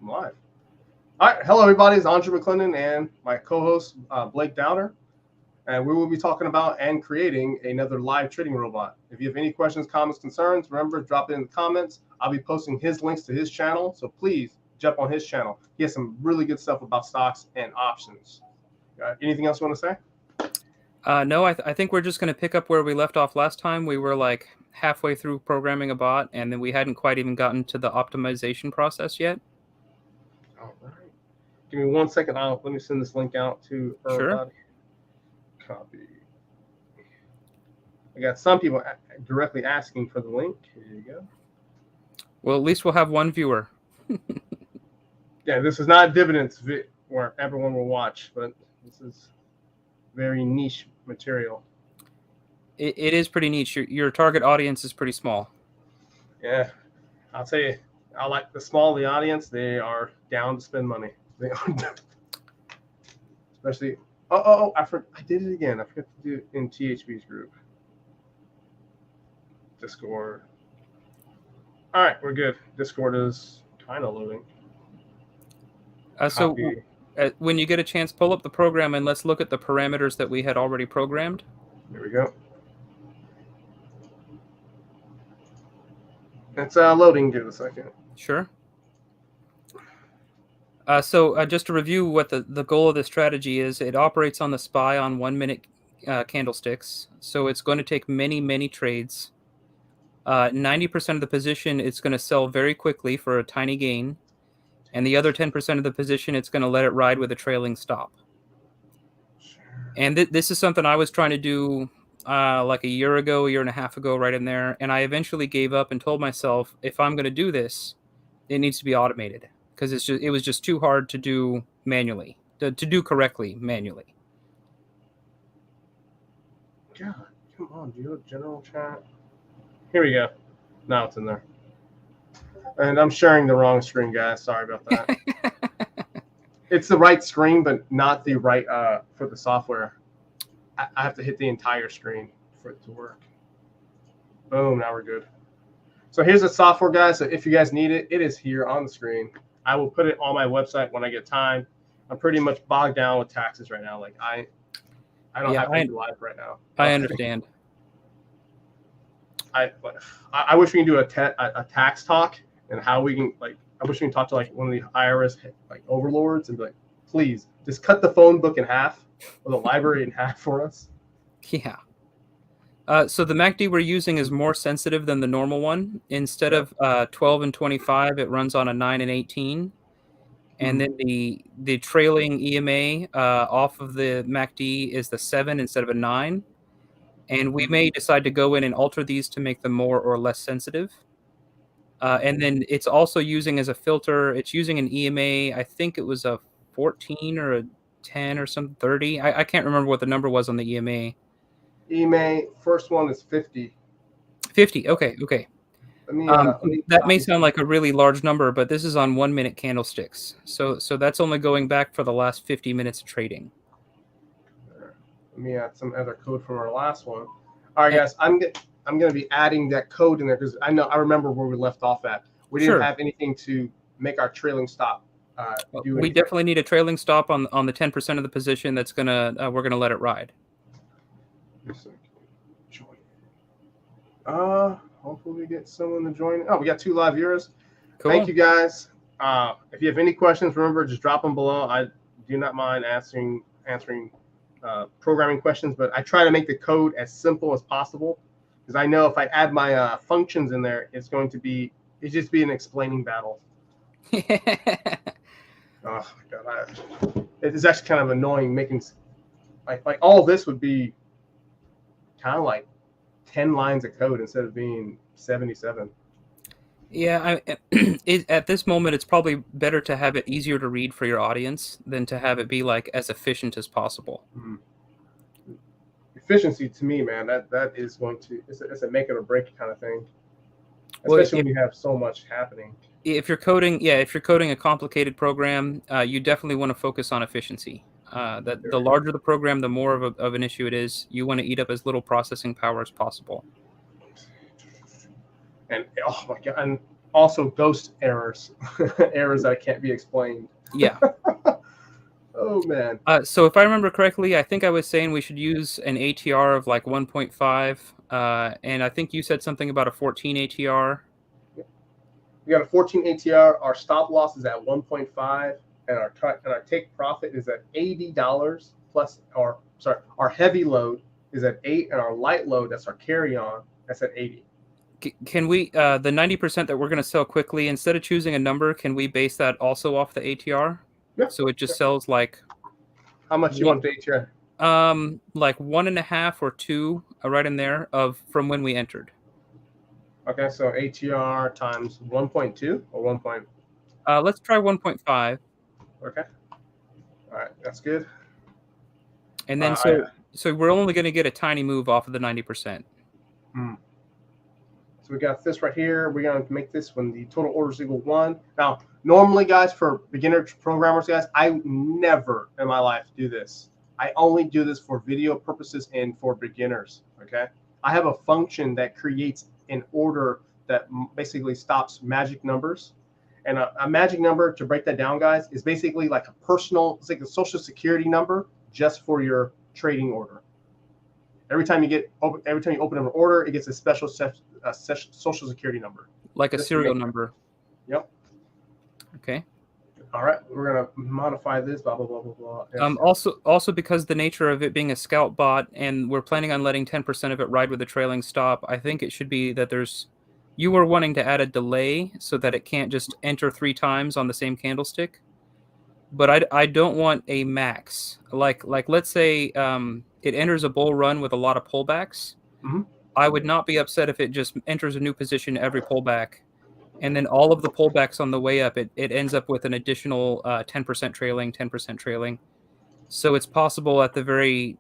I'm live. All right. Hello, everybody. It's Andre McClendon and my co-host, Blake Downer. And we will be talking about and creating another live trading robot. If you have any questions, comments, concerns, remember, drop it in the comments. I'll be posting his links to his channel. So please jump on his channel. He has some really good stuff about stocks and options. Anything else you want to say? No, I think we're just going to pick up where we left off last time. We were like halfway through programming a bot, and then we hadn't quite even gotten to the optimization process yet. All right. Give me 1 second. Let me send this link out to everybody. Sure. Copy. I got some people directly asking for the link. Here you go. Well, at least we'll have one viewer. Yeah, this is not dividends where everyone will watch, but this is very niche material. It is pretty niche. Your target audience is pretty small. Yeah, I'll tell you, I like the small the audience. They are down to spend money. They are, especially. I did it again. I forgot to do it in THB's group. Discord. All right, we're good. Discord is kind of loading. So when you get a chance, pull up the program and let's look at the parameters that we had already programmed. There we go. It's loading. Give it a second. Sure. So just to review what the goal of this strategy is, it operates on the SPY on 1 minute candlesticks. So it's going to take many, many trades. 90% of the position, it's going to sell very quickly for a tiny gain. And the other 10% of the position, it's going to let it ride with a trailing stop. And this is something I was trying to do like a year and a half ago, right in there. And I eventually gave up and told myself, if I'm going to do this, it needs to be automated. Because it was just too hard to do manually, to do correctly manually. God, come on, do you have general chat? Here we go. Now it's in there. And I'm sharing the wrong screen, guys. Sorry about that. It's the right screen, but not the right for the software. I have to hit the entire screen for it to work. Boom, now we're good. So here's the software, guys. So if you guys need it, it is here on the screen. I will put it on my website when I get time. I'm pretty much bogged down with taxes right now. Like I don't have to do live right now. I understand. I wish we can do a tax talk and how we can I wish we can talk to like one of the IRS like overlords and be like, please just cut the phone book in half or the library in half for us. Yeah. So the MACD we're using is more sensitive than the normal one. Instead of 12 and 25, it runs on a 9 and 18. And then the trailing EMA off of the MACD is the 7 instead of a 9. And we may decide to go in and alter these to make them more or less sensitive. And then it's also using as a filter, it's using an EMA, I think it was a 14 or a 10 or some 30. I can't remember what the number was on the EMA. EMA, first one is 50. 50, okay. That may sound like a really large number, but this is on 1 minute candlesticks. So that's only going back for the last 50 minutes of trading. Let me add some other code from our last one. All right, guys, I'm going to be adding that code in there because I remember where we left off at. We didn't have anything to make our trailing stop. We definitely need a trailing stop on the 10% of the position that's we're gonna let it ride. Hopefully we get someone to join. Oh, we got 2 live viewers. Cool. Thank you, guys. If you have any questions, remember just drop them below. I do not mind answering programming questions, but I try to make the code as simple as possible because I know if I add my functions in there, it's just be an explaining battle. Oh my god, it is actually kind of annoying making like all of this would be kind of like 10 lines of code instead of being 77. Yeah, at this moment, it's probably better to have it easier to read for your audience than to have it be like as efficient as possible. Efficiency to me, man, that is going to it's a make it or break kind of thing, especially when you have so much happening. If you're coding a complicated program, you definitely want to focus on efficiency. The larger the program, the more of an issue it is. You want to eat up as little processing power as possible. And oh my god, and also ghost errors, errors that can't be explained. Yeah. Oh man. So if I remember correctly, I think I was saying we should use an ATR of like 1.5, and I think you said something about a 14 ATR. We got a 14 ATR. Our stop loss is at 1.5, and our take profit is at $80 plus. Our heavy load is at 8, and our light load, that's our carry on, that's at 80. Can we the 90% that we're going to sell quickly, instead of choosing a number, can we base that also off the ATR? Yeah. So it just sells like How much you want the ATR? like 1.5 or 2, right in there from when we entered. Okay, so ATR times 1.2 or 1. Let's try 1.5. Okay. All right, that's good. And then so we're only going to get a tiny move off of the 90%. So we got this right here. We're going to make this when the total orders equal 1. Now, normally, guys, for beginner programmers, guys, I never in my life do this. I only do this for video purposes and for beginners, okay? I have a function that creates an order that basically stops magic numbers. And a magic number, to break that down, guys, is basically like it's like a social security number just for your trading order. Every time you open an order, it gets a special social security number, like a serial number. Yep. Okay. All right, we're gonna modify this. Blah blah blah blah blah. Also because the nature of it being a scout bot, and we're planning on letting 10% of it ride with a trailing stop, I think it should be that you were wanting to add a delay so that it can't just enter 3 times on the same candlestick. But I don't want a max. Like let's say it enters a bull run with a lot of pullbacks. Mm-hmm. I would not be upset if it just enters a new position every pullback, and then all of the pullbacks on the way up, it ends up with an additional 10% trailing, 10% trailing. So it's possible at the very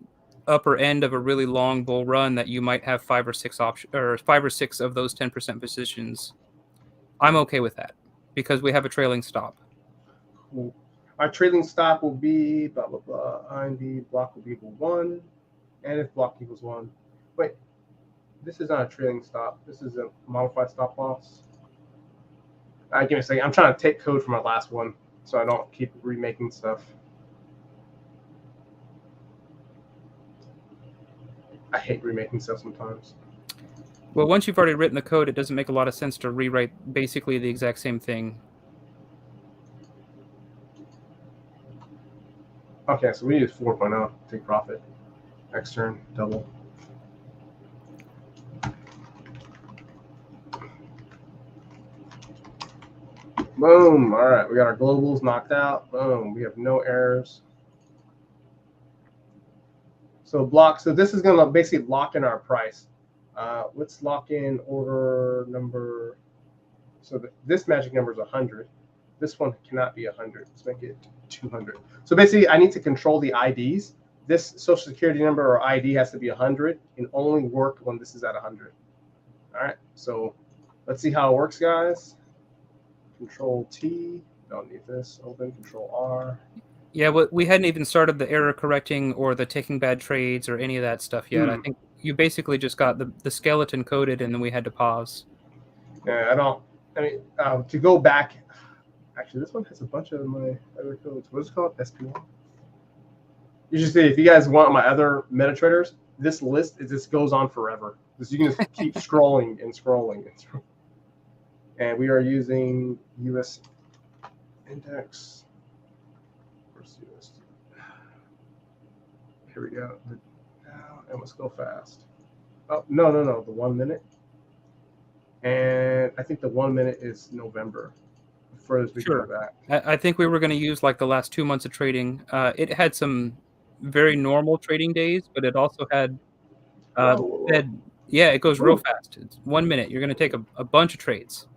upper end of a really long bull run that you might have 5 or 6 of those 10% positions. I'm okay with that because we have a trailing stop. Cool. Our trailing stop will be blah blah blah. IND block will be equal 1, and if block equals 1, wait, this is not a trailing stop. This is a modified stop loss. Give me a second. I'm trying to take code from my last one so I don't keep remaking stuff. I hate remaking stuff sometimes. Well, once you've already written the code, it doesn't make a lot of sense to rewrite basically the exact same thing. Okay, so we use 4.0, take profit. Next turn, double. Boom. All right, we got our globals knocked out. Boom. We have no errors. So this is going to basically lock in our price. Let's lock in order number. So this magic number is 100. This one cannot be 100. Let's make it 200. So basically, I need to control the IDs. This social security number or ID has to be 100 and only work when this is at 100. All right, so let's see how it works, guys. Control T. Don't need this. Open. Control R. Yeah, we hadn't even started the error correcting or the taking bad trades or any of that stuff yet. I think you basically just got the skeleton coded and then we had to pause. Yeah, to go back. Actually, this one has a bunch of my other codes. What is it called? SP1. You should see, if you guys want my other MetaTraders, this list goes on forever. You can just keep scrolling and scrolling and scrolling. And we are using US index. Where's US? Here we go. And let's go fast. Oh, no. The 1 minute. And I think the 1 minute is November. Furthest we go back. I think we were going to use like the last 2 months of trading. It had some very normal trading days, but it also had it goes real fast. It's 1 minute. You're going to take a bunch of trades.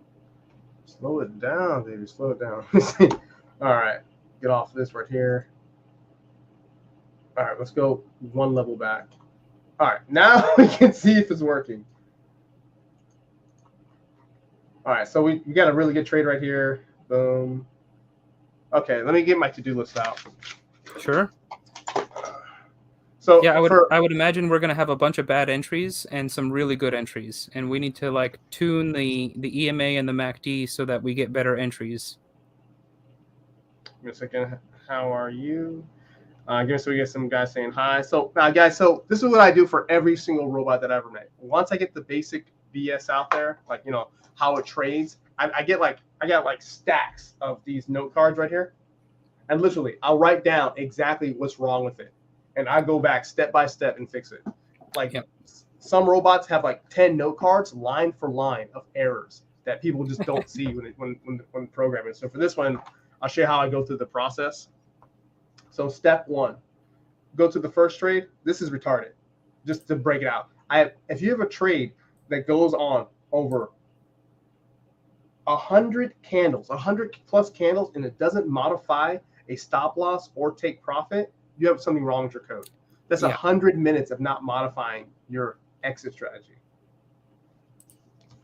Slow it down, baby. Slow it down. All right. Get off this right here. All right. Let's go one level back. All right. Now we can see if it's working. All right. So we got a really good trade right here. Boom. Okay. Let me get my to-do list out. Sure. So Yeah, for I would imagine we're gonna have a bunch of bad entries and some really good entries, and we need to like tune the EMA and the MACD so that we get better entries. give me a second. How are you? I guess we get some guys saying hi. So guys, so this is what I do for every single robot that I ever make. Once I get the basic BS out there, like how it trades, I got like stacks of these note cards right here, and literally I'll write down exactly what's wrong with it, and I go back step by step and fix it. Like Yep. some robots have like 10 note cards line for line of errors that people just don't see when programming. So for this one, I'll show you how I go through the process. So step one, go to the first trade. This is retarded. Just to break it out, if you have a trade that goes on over 100 candles, 100 plus candles, and it doesn't modify a stop loss or take profit, you have something wrong with your code. That's 100 minutes of not modifying your exit strategy.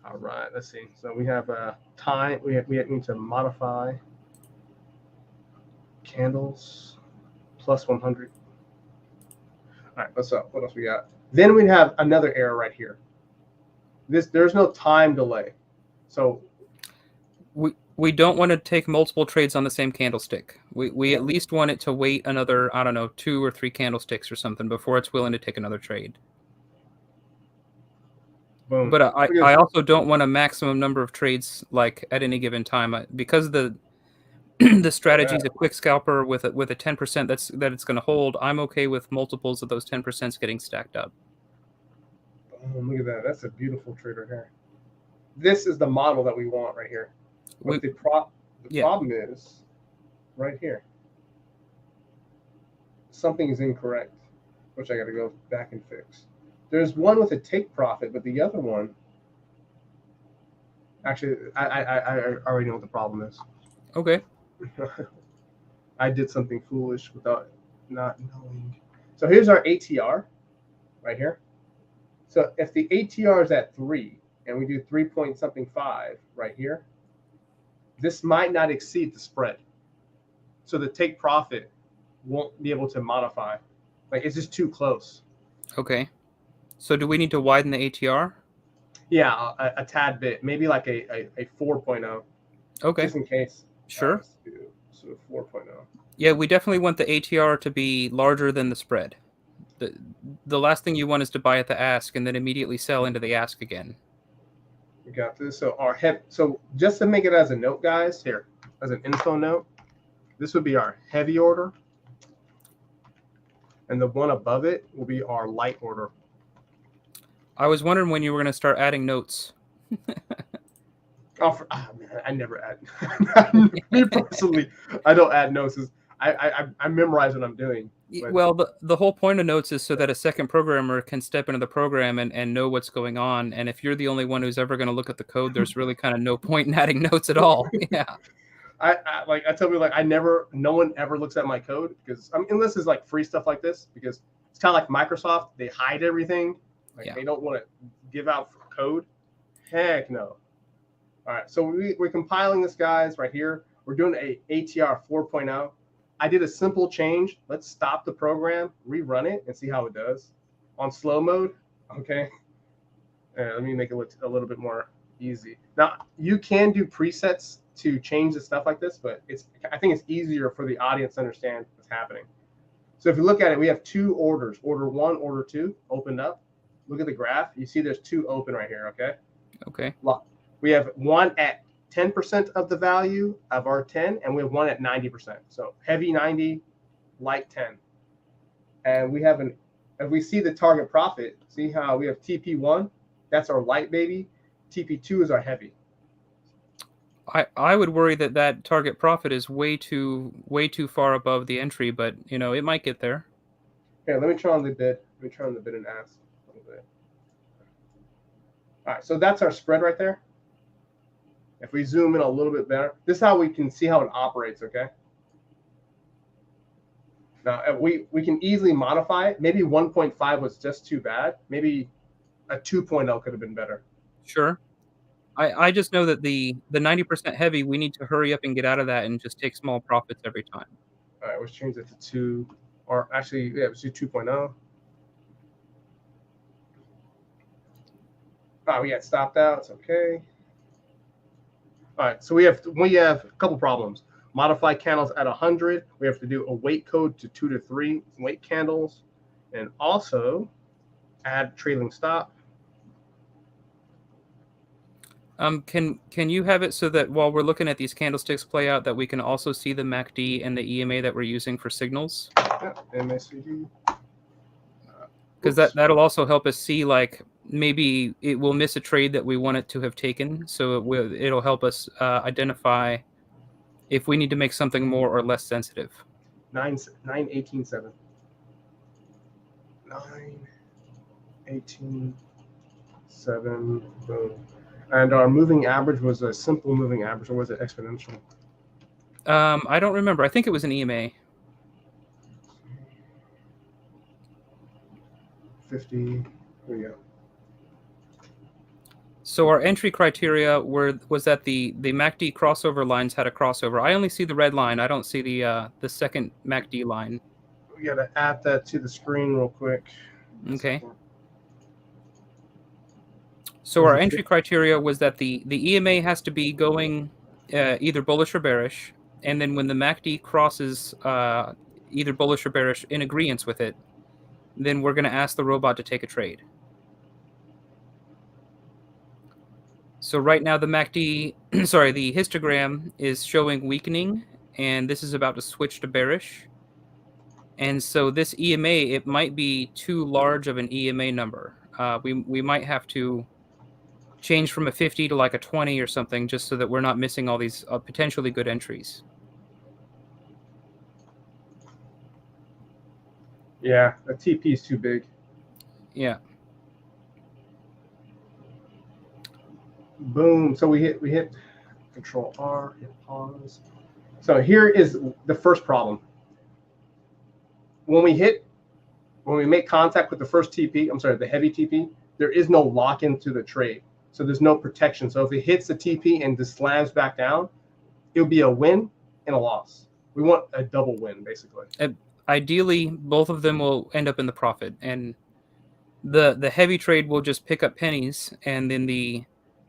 All right, let's see. So we have time. We need to modify candles plus 100. All right, what's up? What else we got? Then we have another error right here. There's no time delay. So we don't want to take multiple trades on the same candlestick. We at least want it to wait another, I don't know, 2 or 3 candlesticks or something before it's willing to take another trade. Boom. But I also don't want a maximum number of trades like at any given time because the strategy is a quick scalper with a 10% that it's going to hold. I'm okay with multiples of those 10% getting stacked up. Oh, look at that. That's a beautiful trade right here. This is the model that we want right here. But the problem is right here. Something is incorrect, which I got to go back and fix. There's one with a take profit, but the other one, actually, I already know what the problem is. Okay. I did something foolish without not knowing. So here's our ATR right here. So if the ATR is at 3 and we do 3.5 right here, this might not exceed the spread. So the take profit won't be able to modify. Like it's just too close. Okay. So do we need to widen the ATR? Yeah, a tad bit. Maybe like a 4.0. Okay. Just in case. Sure. So 4.0. Yeah, we definitely want the ATR to be larger than the spread. The last thing you want is to buy at the ask and then immediately sell into the ask again. We got this. So so just to make it as a note, guys, here as an info note, this would be our heavy order, and the one above it will be our light order. I was wondering when you were going to start adding notes. Man, I never add. Me personally, I don't add notes. I memorize what I'm doing. But... Well, the whole point of notes is so that a second programmer can step into the program and know what's going on. And if you're the only one who's ever going to look at the code, there's really kind of no point in adding notes at all. Yeah. I tell you, like no one ever looks at my code because unless it's like free stuff like this, because it's kind of like Microsoft, they hide everything. Like they don't want to give out code. Heck no. All right, so we're compiling this, guys, right here. We're doing a ATR 4.0. I did a simple change. Let's stop the program, rerun it, and see how it does. On slow mode, okay? Let me make it look a little bit more easy. Now, you can do presets to change the stuff like this, but I think it's easier for the audience to understand what's happening. So if you look at it, we have 2 orders. Order 1, order 2 opened up. Look at the graph. You see there's 2 open right here, okay? Okay. We have one at 10% of the value of our 10, and we have one at 90%. So heavy 90, light 10. And we have if we see the target profit, see how we have TP1, that's our light baby. TP2 is our heavy. I would worry that target profit is way too far above the entry, but it might get there. Okay, let me turn on the bid. Let me turn on the bid and ask a little bit. All right, so that's our spread right there. If we zoom in a little bit better, this is how we can see how it operates, okay? Now, we can easily modify it. Maybe 1.5 was just too bad. Maybe a 2.0 could have been better. Sure. I just know that the 90% heavy, we need to hurry up and get out of that and just take small profits every time. All right, let's change it to 2, or actually, yeah, let's do 2.0. Oh, we got stopped out. It's okay. All right, so we have a couple problems. Modify candles at 100. We have to do a weight code to 2 to 3 weight candles, and also add trailing stop. Can you have it so that while we're looking at these candlesticks play out, that we can also see the MACD and the EMA that we're using for signals? Yeah, MACD. Because that'll also help us see, like, maybe it will miss a trade that we want it to have taken. So it'll help us identify if we need to make something more or less sensitive. 918.7. 918.7. Boom. And our moving average was a simple moving average, or was it exponential? I don't remember. I think it was an EMA. 50. Here we go. So our entry criteria was that the MACD crossover lines had a crossover. I only see the red line. I don't see the second MACD line. We got to add that to the screen real quick. Okay. So our entry criteria was that the EMA has to be going either bullish or bearish, and then when the MACD crosses either bullish or bearish in agreement with it, then we're going to ask the robot to take a trade. So right now the MACD, the histogram is showing weakening, and this is about to switch to bearish. And so this EMA, it might be too large of an EMA number. We might have to change from a 50 to like a 20 or something, just so that we're not missing all these potentially good entries. Yeah, the TP is too big. Yeah. Boom. So we hit Control R, hit pause. So here is the first problem. When we make contact with the first TP, the heavy TP, there is no lock into the trade. So there's no protection. So if it hits the TP and just slams back down, it'll be a win and a loss. We want a double win, basically. Ideally, both of them will end up in the profit, and the heavy trade will just pick up pennies, and then the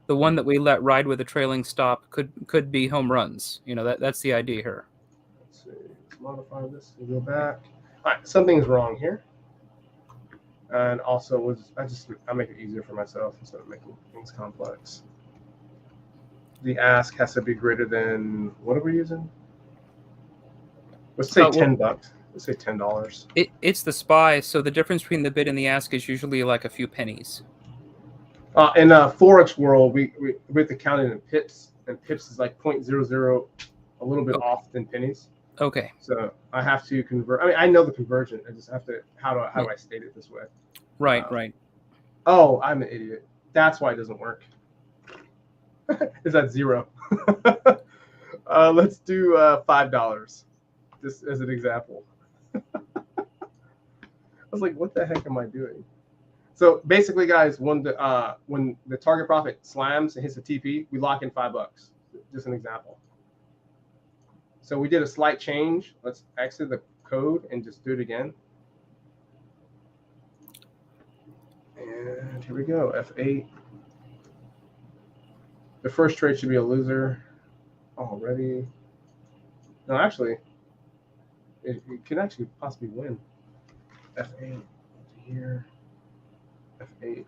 one that we let ride with a trailing stop could be home runs. You know, that's the idea here. Let's see. Let's modify this and go back. All right, something's wrong here. And also, I make it easier for myself instead of making things complex. The ask has to be greater than, what are we using? Let's say $10. Let's say $10. It's the SPY, so the difference between the bid and the ask is usually like a few pennies. In Forex world, we have to count it in pips, and pips is like 0.00, a little bit off than pennies. Okay. So I have to convert. I mean, I know the conversion. I just have to. How do I state it this way? Right. Right. Oh, I'm an idiot. That's why it doesn't work. Is that 0? Let's do $5, just as an example. I was like, what the heck am I doing? So basically, guys, when the target profit slams and hits the TP, we lock in $5. Just an example. So we did a slight change. Let's exit the code and just do it again. And here we go, F8. The first trade should be a loser already. No, actually, it can actually possibly win. F8 here. F8.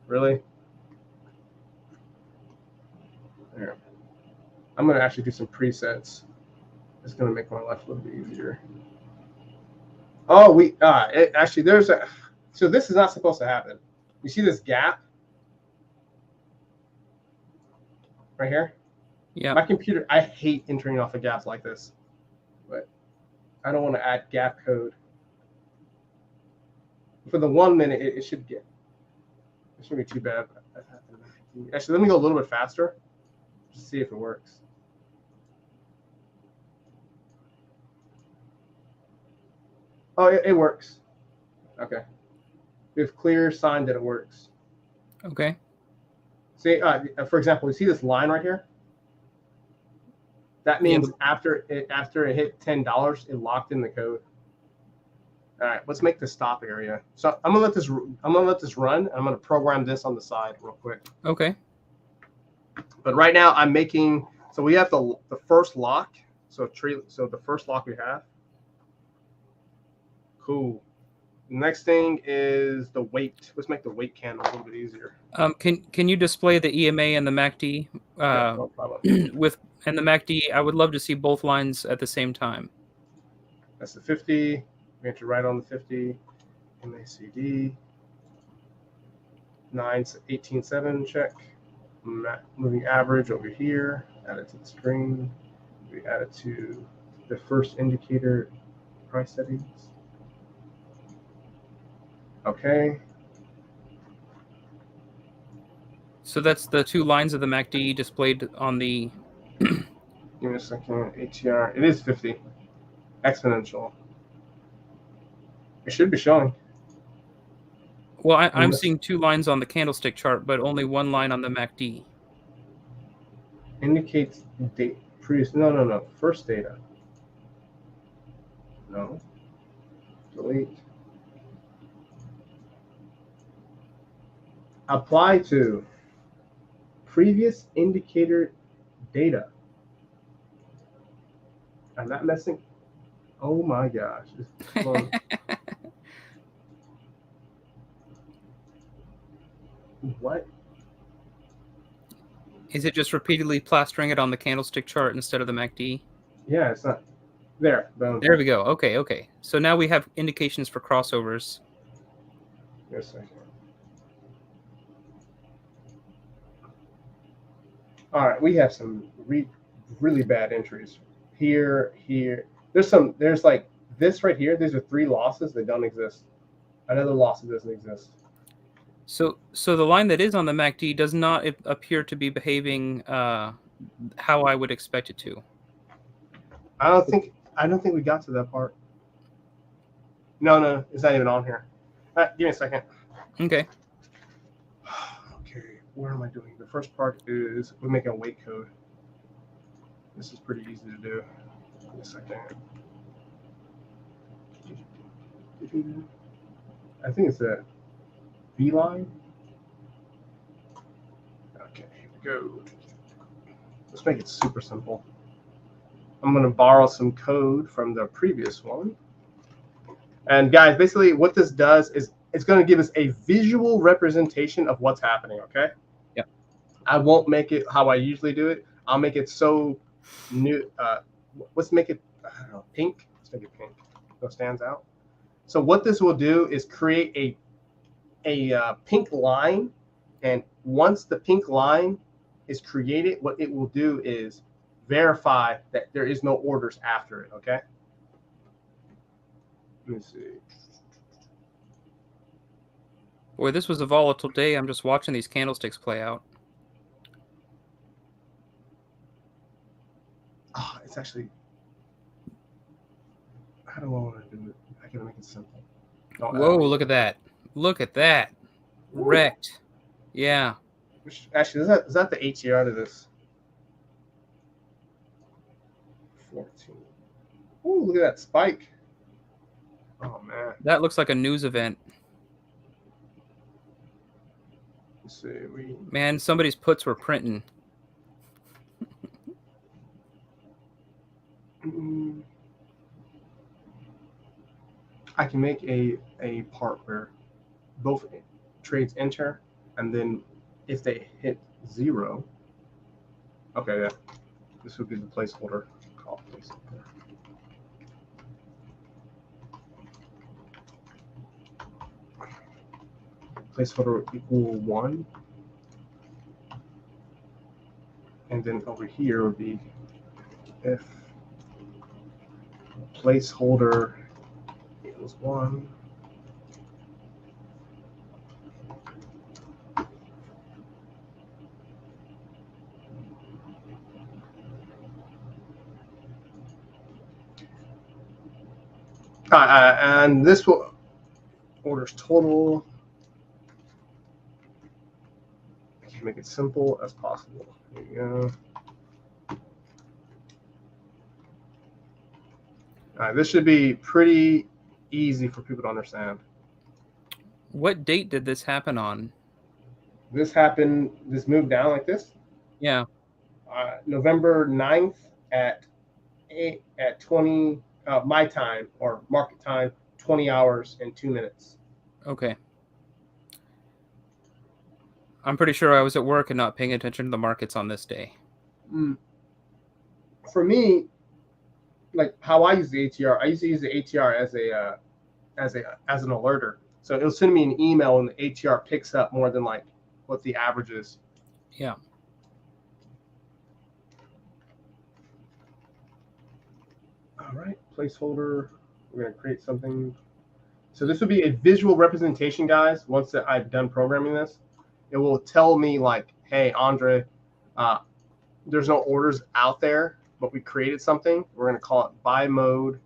Really? There. I'm going to actually do some presets. It's going to make my life a little bit easier. Oh, actually, there's a, so this is not supposed to happen. You see this gap right here? Yeah. My computer, I hate entering off of gaps like this, but I don't want to add gap code. For the 1 minute, it shouldn't be too bad. Actually, let me go a little bit faster, just to see if it works. Oh, it works. Okay. We have clear sign that it works. Okay. See, for example, you see this line right here? That means after it hit $10, it locked in the code. All right, let's make the stop area. So I'm gonna let this run. And I'm gonna program this on the side real quick. Okay. But right now I'm making. So we have the first lock. So the first lock we have. Cool. Next thing is the weight. Let's make the weight candle a little bit easier. Can you display the EMA and the MACD Yeah, no problem. and the MACD? I would love to see both lines at the same time. That's the 50. We enter right on the 50. MACD. 18.7 check. Moving average over here. Add it to the screen. We add it to the first indicator price settings. Okay. So that's the two lines of the MACD displayed on the. Give me a second. ATR. It is 50. Exponential. It should be showing. Well, I'm seeing two lines on the candlestick chart, but only one line on the MACD. Indicates date. Previous. No. First data. No. Delete. Apply to previous indicator data. I'm not messing. Oh my gosh. What? Is it just repeatedly plastering it on the candlestick chart instead of the MACD? Yeah, it's not. There. Boom. There we go. Okay. So now we have indications for crossovers. Yes, I can. All right, we have some really bad entries here. There's like this right here. These are 3 losses that don't exist. Another loss that doesn't exist. So the line that is on the MACD does not appear to be behaving how I would expect it to. I don't think we got to that part. No, it's not even on here. Give me a second. Okay. Okay, where am I doing? The first part is we're making a weight code. This is pretty easy to do. Give me a second. I think it's a V line. Okay, here we go. Let's make it super simple. I'm going to borrow some code from the previous one. And guys, basically what this does is it's going to give us a visual representation of what's happening, okay? Yeah. I won't make it how I usually do it. I'll make it so new. Let's make it, I don't know, pink. Let's make it pink so it stands out. So what this will do is create a pink line. And once the pink line is created, what it will do is verify that there is no orders after it, okay? Let me see. Boy, this was a volatile day. I'm just watching these candlesticks play out. Oh, it's actually, how do I want to do it? I can make it simple. Whoa, look at that. Look at that. Wrecked. Yeah. Actually, is that the ATR to this? 14. Oh, look at that spike. Oh, man. That looks like a news event. Let's see. Man, somebody's puts were printing. I can make a part where both trades enter, and then if they hit 0, okay, yeah, this would be the placeholder. Call placeholder. Placeholder equal 1, and then over here would be if placeholder equals 1. And this will orders total. I can make it simple as possible. There you go. All right, this should be pretty easy for people to understand. What date did this happen on? This happened, this moved down like this. Yeah. November 9th at 20 my time or market time, 20 hours and 2 minutes. Okay. I'm pretty sure I was at work and not paying attention to the markets on this day. For me, like how I use the ATR, I used to use the ATR as an alerter. So it'll send me an email and the ATR picks up more than like what the average is. Yeah. All right, placeholder. We're going to create something. So this would be a visual representation, guys. Once that I've done programming this, it will tell me like, hey, Andre, there's no orders out there, but we created something. We're going to call it buy mode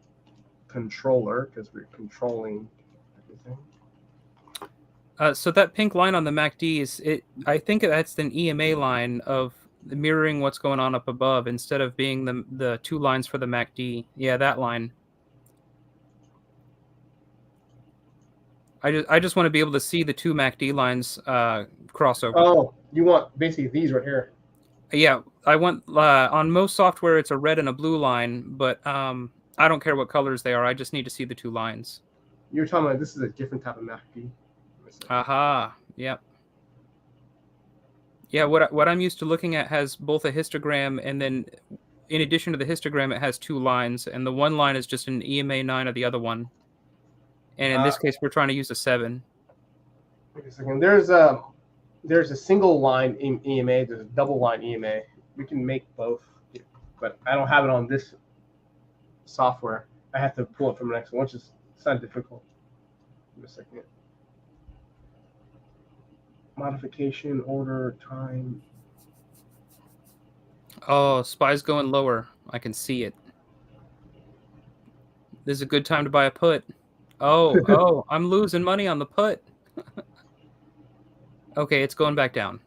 controller because we're controlling everything. So that pink line on the MACD is it. I think that's an EMA line of mirroring what's going on up above instead of being the two lines for the MACD. Yeah, that line. I just want to be able to see the two MACD lines crossover. Oh, you want basically these right here. Yeah, I want on most software it's a red and a blue line, but I don't care what colors they are. I just need to see the two lines. You're talking about this is a different type of MACD. Aha. Yep. Yeah, what I'm used to looking at has both a histogram and then in addition to the histogram it has two lines and the one line is just an EMA 9 of the other one. And in this case we're trying to use a 7. Wait a second. There's a single line in EMA, there's a double line EMA. We can make both, but I don't have it on this software. I have to pull it from the next one, which is it's not difficult. Give me a second. Modification, order, time. Oh, SPY's going lower. I can see it. This is a good time to buy a put. Oh, I'm losing money on the put. Okay, it's going back down.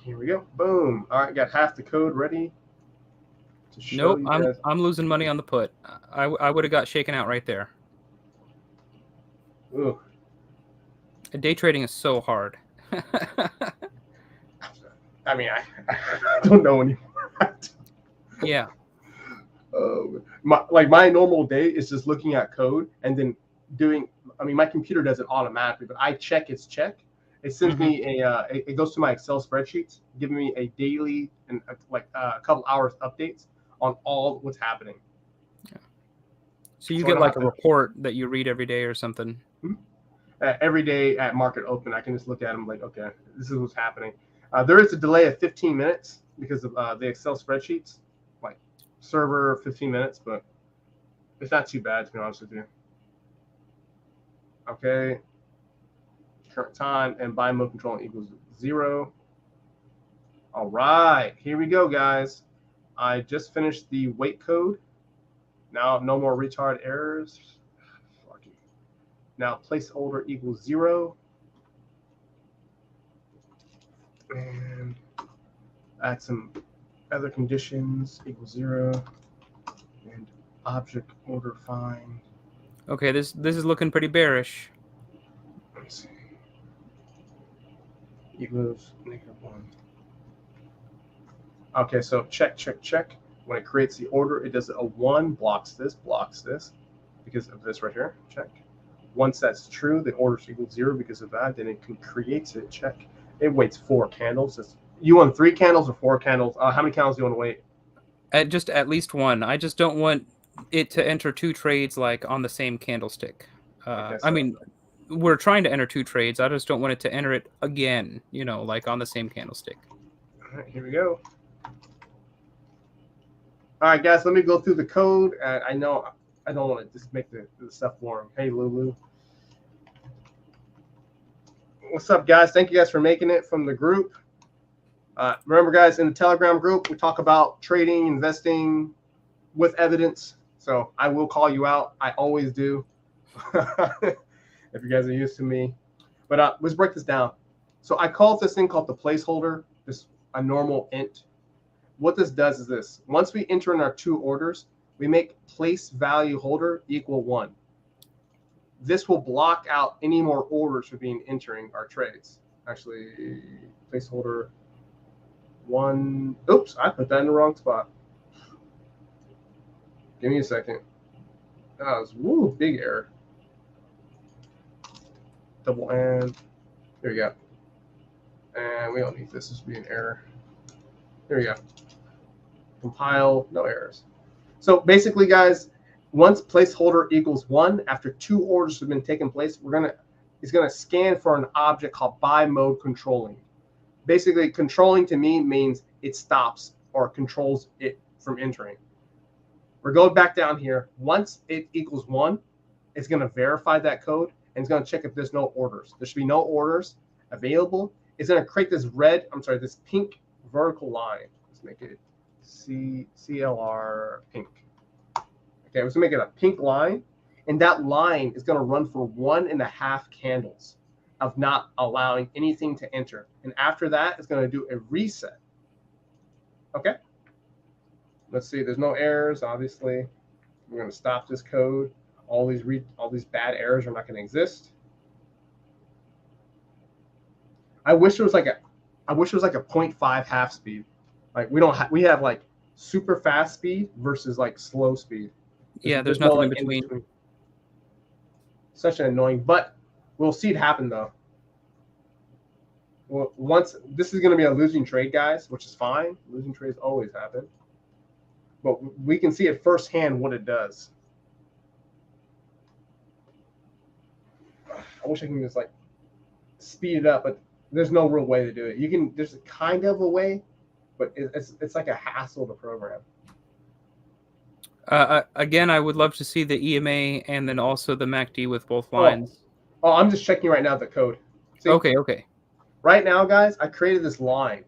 Here we go. Boom. All right, got half the code ready to show Nope, you guys. I'm losing money on the put. I would have got shaken out right there. Ooh. Day trading is so hard. I mean, I don't know anymore. Yeah. My normal day is just looking at code and then doing. I mean, my computer does it automatically, but I check its check. It sends me it goes to my Excel spreadsheets, giving me a daily and a couple hours updates on all what's happening. Yeah. So you get like a report that you read every day or something. Every day at market open, I can just look at them like, okay, this is what's happening. There is a delay of 15 minutes because of the Excel spreadsheets, like server 15 minutes, but it's not too bad to be honest with you. Okay, current time and buy mode control equals 0. All right, here we go, guys. I just finished the wait code. Now no more retard errors. Now placeholder equals 0. And add some other conditions equals 0. And object order find. Okay, this is looking pretty bearish. Let's see. Equals -1. Okay, so check. When it creates the order, it does a 1, blocks this, because of this right here. Check. Once that's true, the order equals 0 because of that. Then it creates it. Check. It waits 4 candles. You want 3 candles or 4 candles? How many candles do you want to wait? Just at least 1. I just don't want it to enter 2 trades like on the same candlestick. Okay, so I mean, we're trying to enter 2 trades. I just don't want it to enter it again, like on the same candlestick. All right, here we go. All right, guys, let me go through the code. I know I don't want to just make the stuff boring. Hey, Lulu. What's up, guys? Thank you guys for making it from the group. Remember, guys, in the Telegram group, we talk about trading, investing with evidence. So I will call you out. I always do. If you guys are used to me. But let's break this down. So I call this thing called the placeholder, just a normal int. What this does is this. Once we enter in our 2 orders, we make place value holder equal 1. This will block out any more orders for being entering our trades. Actually, placeholder 1. Oops, I put that in the wrong spot. Give me a second. That was big error. Double and there we go. And we don't need this to be an error. There we go. Compile, no errors. So basically, guys, once placeholder equals 1, after 2 orders have been taken place, it's gonna scan for an object called by mode controlling. Basically, controlling to me means it stops or controls it from entering. We're going back down here. Once it equals 1, it's gonna verify that code and it's gonna check if there's no orders. There should be no orders available. It's gonna create this this pink vertical line. Let's make it CLR pink. Okay, let's make it a pink line, and that line is going to run for 1.5 candles of not allowing anything to enter. And after that, it's going to do a reset. Okay, let's see. There's no errors, obviously. We're going to stop this code. All these bad errors are not going to exist. I wish it was like a 0.5 half speed. Like we have like super fast speed versus like slow speed. There's nothing no, like, in between. Such an annoying, but we'll see it happen though. Well, once this is going to be a losing trade, guys, which is fine. Losing trades always happen, but we can see it firsthand what it does. I wish I can just like speed it up, but there's no real way to do it. You can. There's kind of a way, but it's like a hassle to program. Again, I would love to see the EMA and then also the MACD with both lines. Oh, I'm just checking right now the code. See? Okay. Right now, guys, I created this line.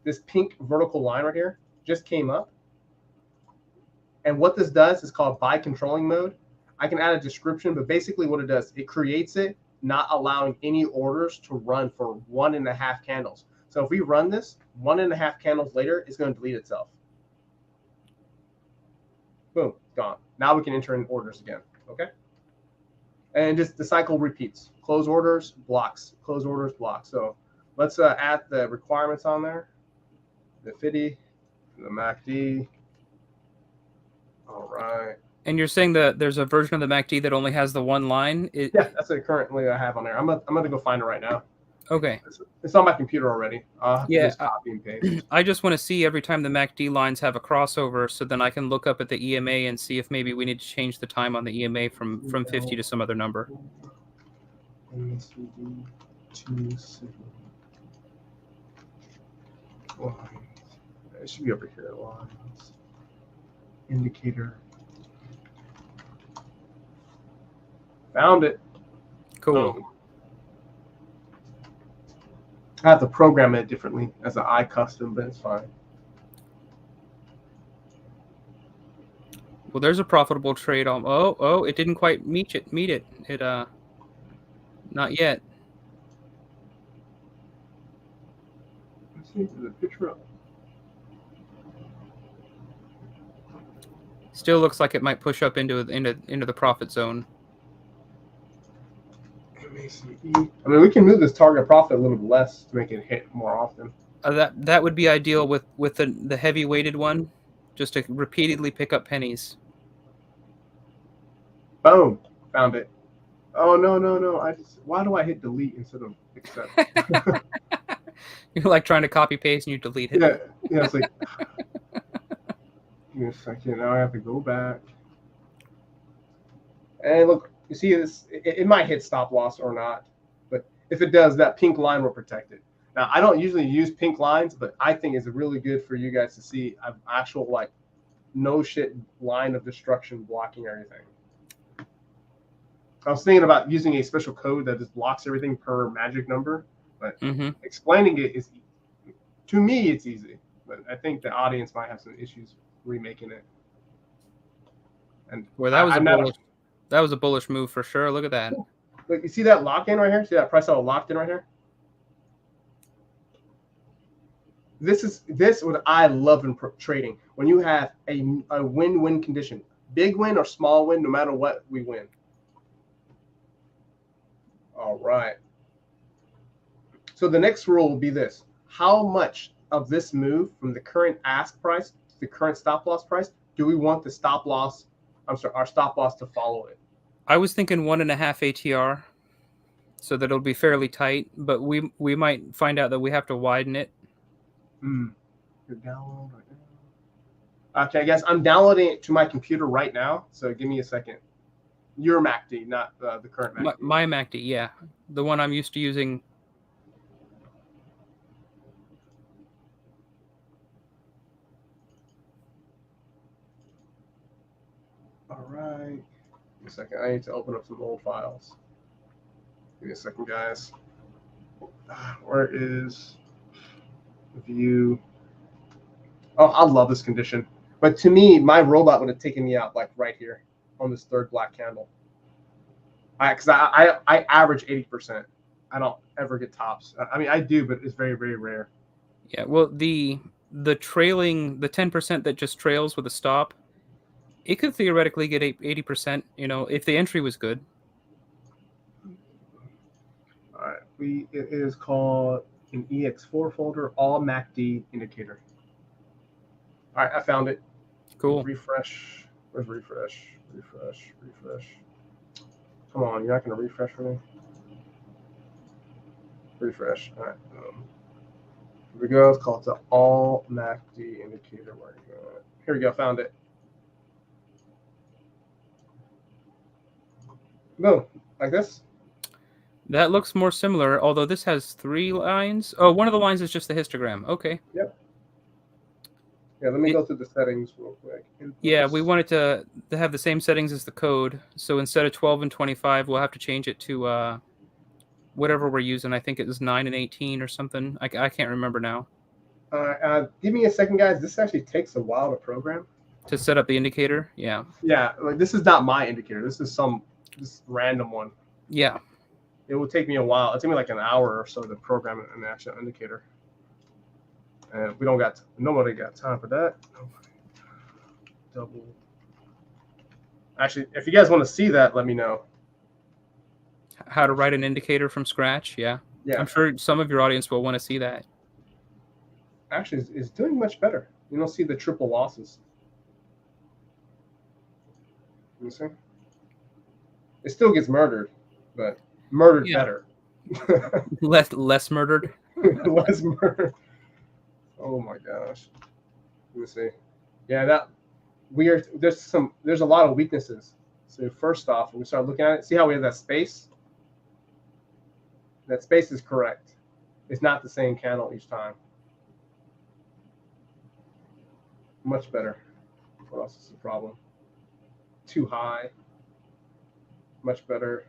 This pink vertical line right here just came up. And what this does is called by controlling mode. I can add a description, but basically what it does, it creates it, not allowing any orders to run for 1.5 candles. So if we run this, 1.5 candles later, it's going to delete itself. Boom, gone. Now we can enter in orders again, okay? And just the cycle repeats. Close orders, blocks. Close orders, blocks. So let's add the requirements on there. The FIDI, the MACD. All right. And you're saying that there's a version of the MACD that only has the one line? Yeah, that's it currently I have on there. I'm gonna go find it right now. Okay. It's on my computer already. Just copy and paste. I just want to see every time the MACD lines have a crossover, so then I can look up at the EMA and see if maybe we need to change the time on the EMA from 50 to some other number. It should be over here. Lines. Indicator. Found it. Cool. Oh. I have to program it differently as an iCustom, but it's fine. Well, there's a profitable trade on. Oh, it didn't quite meet it. Not yet. Let's see the picture up. Still looks like it might push up into the profit zone. I mean, we can move this target profit a little bit less to make it hit more often. That would be ideal with the heavy weighted one, just to repeatedly pick up pennies. Boom, found it. Oh no! Why do I hit delete instead of accept? You're like trying to copy paste and you delete it. Yeah. It's like, give me a second. Now I have to go back. And look, you see this? It might hit stop loss or not, but if it does, that pink line will protect it. Now, I don't usually use pink lines, but I think it's really good for you guys to see an actual like no shit line of destruction blocking everything. I was thinking about using a special code that just blocks everything per magic number, but explaining it is, to me, it's easy. But I think the audience might have some issues remaking it. And well, that was a bullish move for sure. Look at that. Look, you see that lock in right here? See that price level locked in right here? This what I love in trading. When you have a win-win condition, Big win or small win, no matter what, we win. All right. So the next rule will be this. How much of this move from the current ask price to the current stop loss price do we want the stop loss, our stop loss to follow it? I was thinking 1.5 ATR, so that it'll be fairly tight, but we might find out that we have to widen it. You're downloading right now. Okay, guys, I'm downloading it to my computer right now, so give me a second. Your MACD, not the current MACD. My MACD, yeah. The one I'm used to using. All right. Give me a second. I need to open up some old files. Give me a second, guys. Where is view? Oh, I love this condition. But to me, my robot would have taken me out like right here on this third black candle. Because I average 80%. I don't ever get tops. I mean, I do, but it's very, very rare. Yeah, well, the trailing, the 10% that just trails with a stop, it could theoretically get 80%, if the entry was good. All right, it is called an EX4 folder, all MACD indicator. All right, I found it. Cool. Refresh. Where's refresh? Refresh. Come on, you're not going to refresh for me? Refresh. All right. Here we go. It's called the all MACD indicator. Where are you going? Here we go. Found it. Boom. Like this. That looks more similar, although this has 3 lines. Oh, one of the lines is just the histogram. Okay. Yep. Yeah, let me go through the settings real quick. Inputs. Yeah, we want it to have the same settings as the code. So instead of 12 and 25, we'll have to change it to whatever we're using. I think it was 9 and 18 or something. I can't remember now. Give me a second, guys. This actually takes a while to program. To set up the indicator? Yeah. Yeah, like this is not my indicator. This is this random one. Yeah. It will take me a while. It'll take me like an hour or so to program an actual indicator. And nobody got time for that. Double. Actually, if you guys want to see that, let me know. How to write an indicator from scratch? Yeah. I'm sure some of your audience will want to see that. Actually, it's doing much better. You don't see the triple losses. You see? It still gets murdered, but murdered better. less murdered. Less murdered. Oh my gosh. Let me see. Yeah, there's a lot of weaknesses. So first off, when we start looking at it, see how we have that space? That space is correct. It's not the same candle each time. Much better. What else is the problem? Too high. Much better.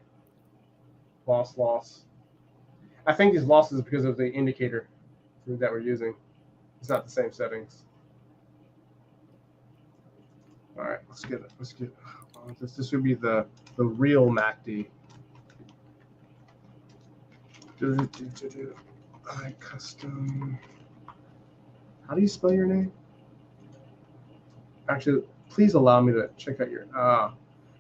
Loss. I think these losses is because of the indicator that we're using. It's not the same settings. All right, let's get it. This would be the real MACD. Custom. How do you spell your name? Actually, please allow me to check out your.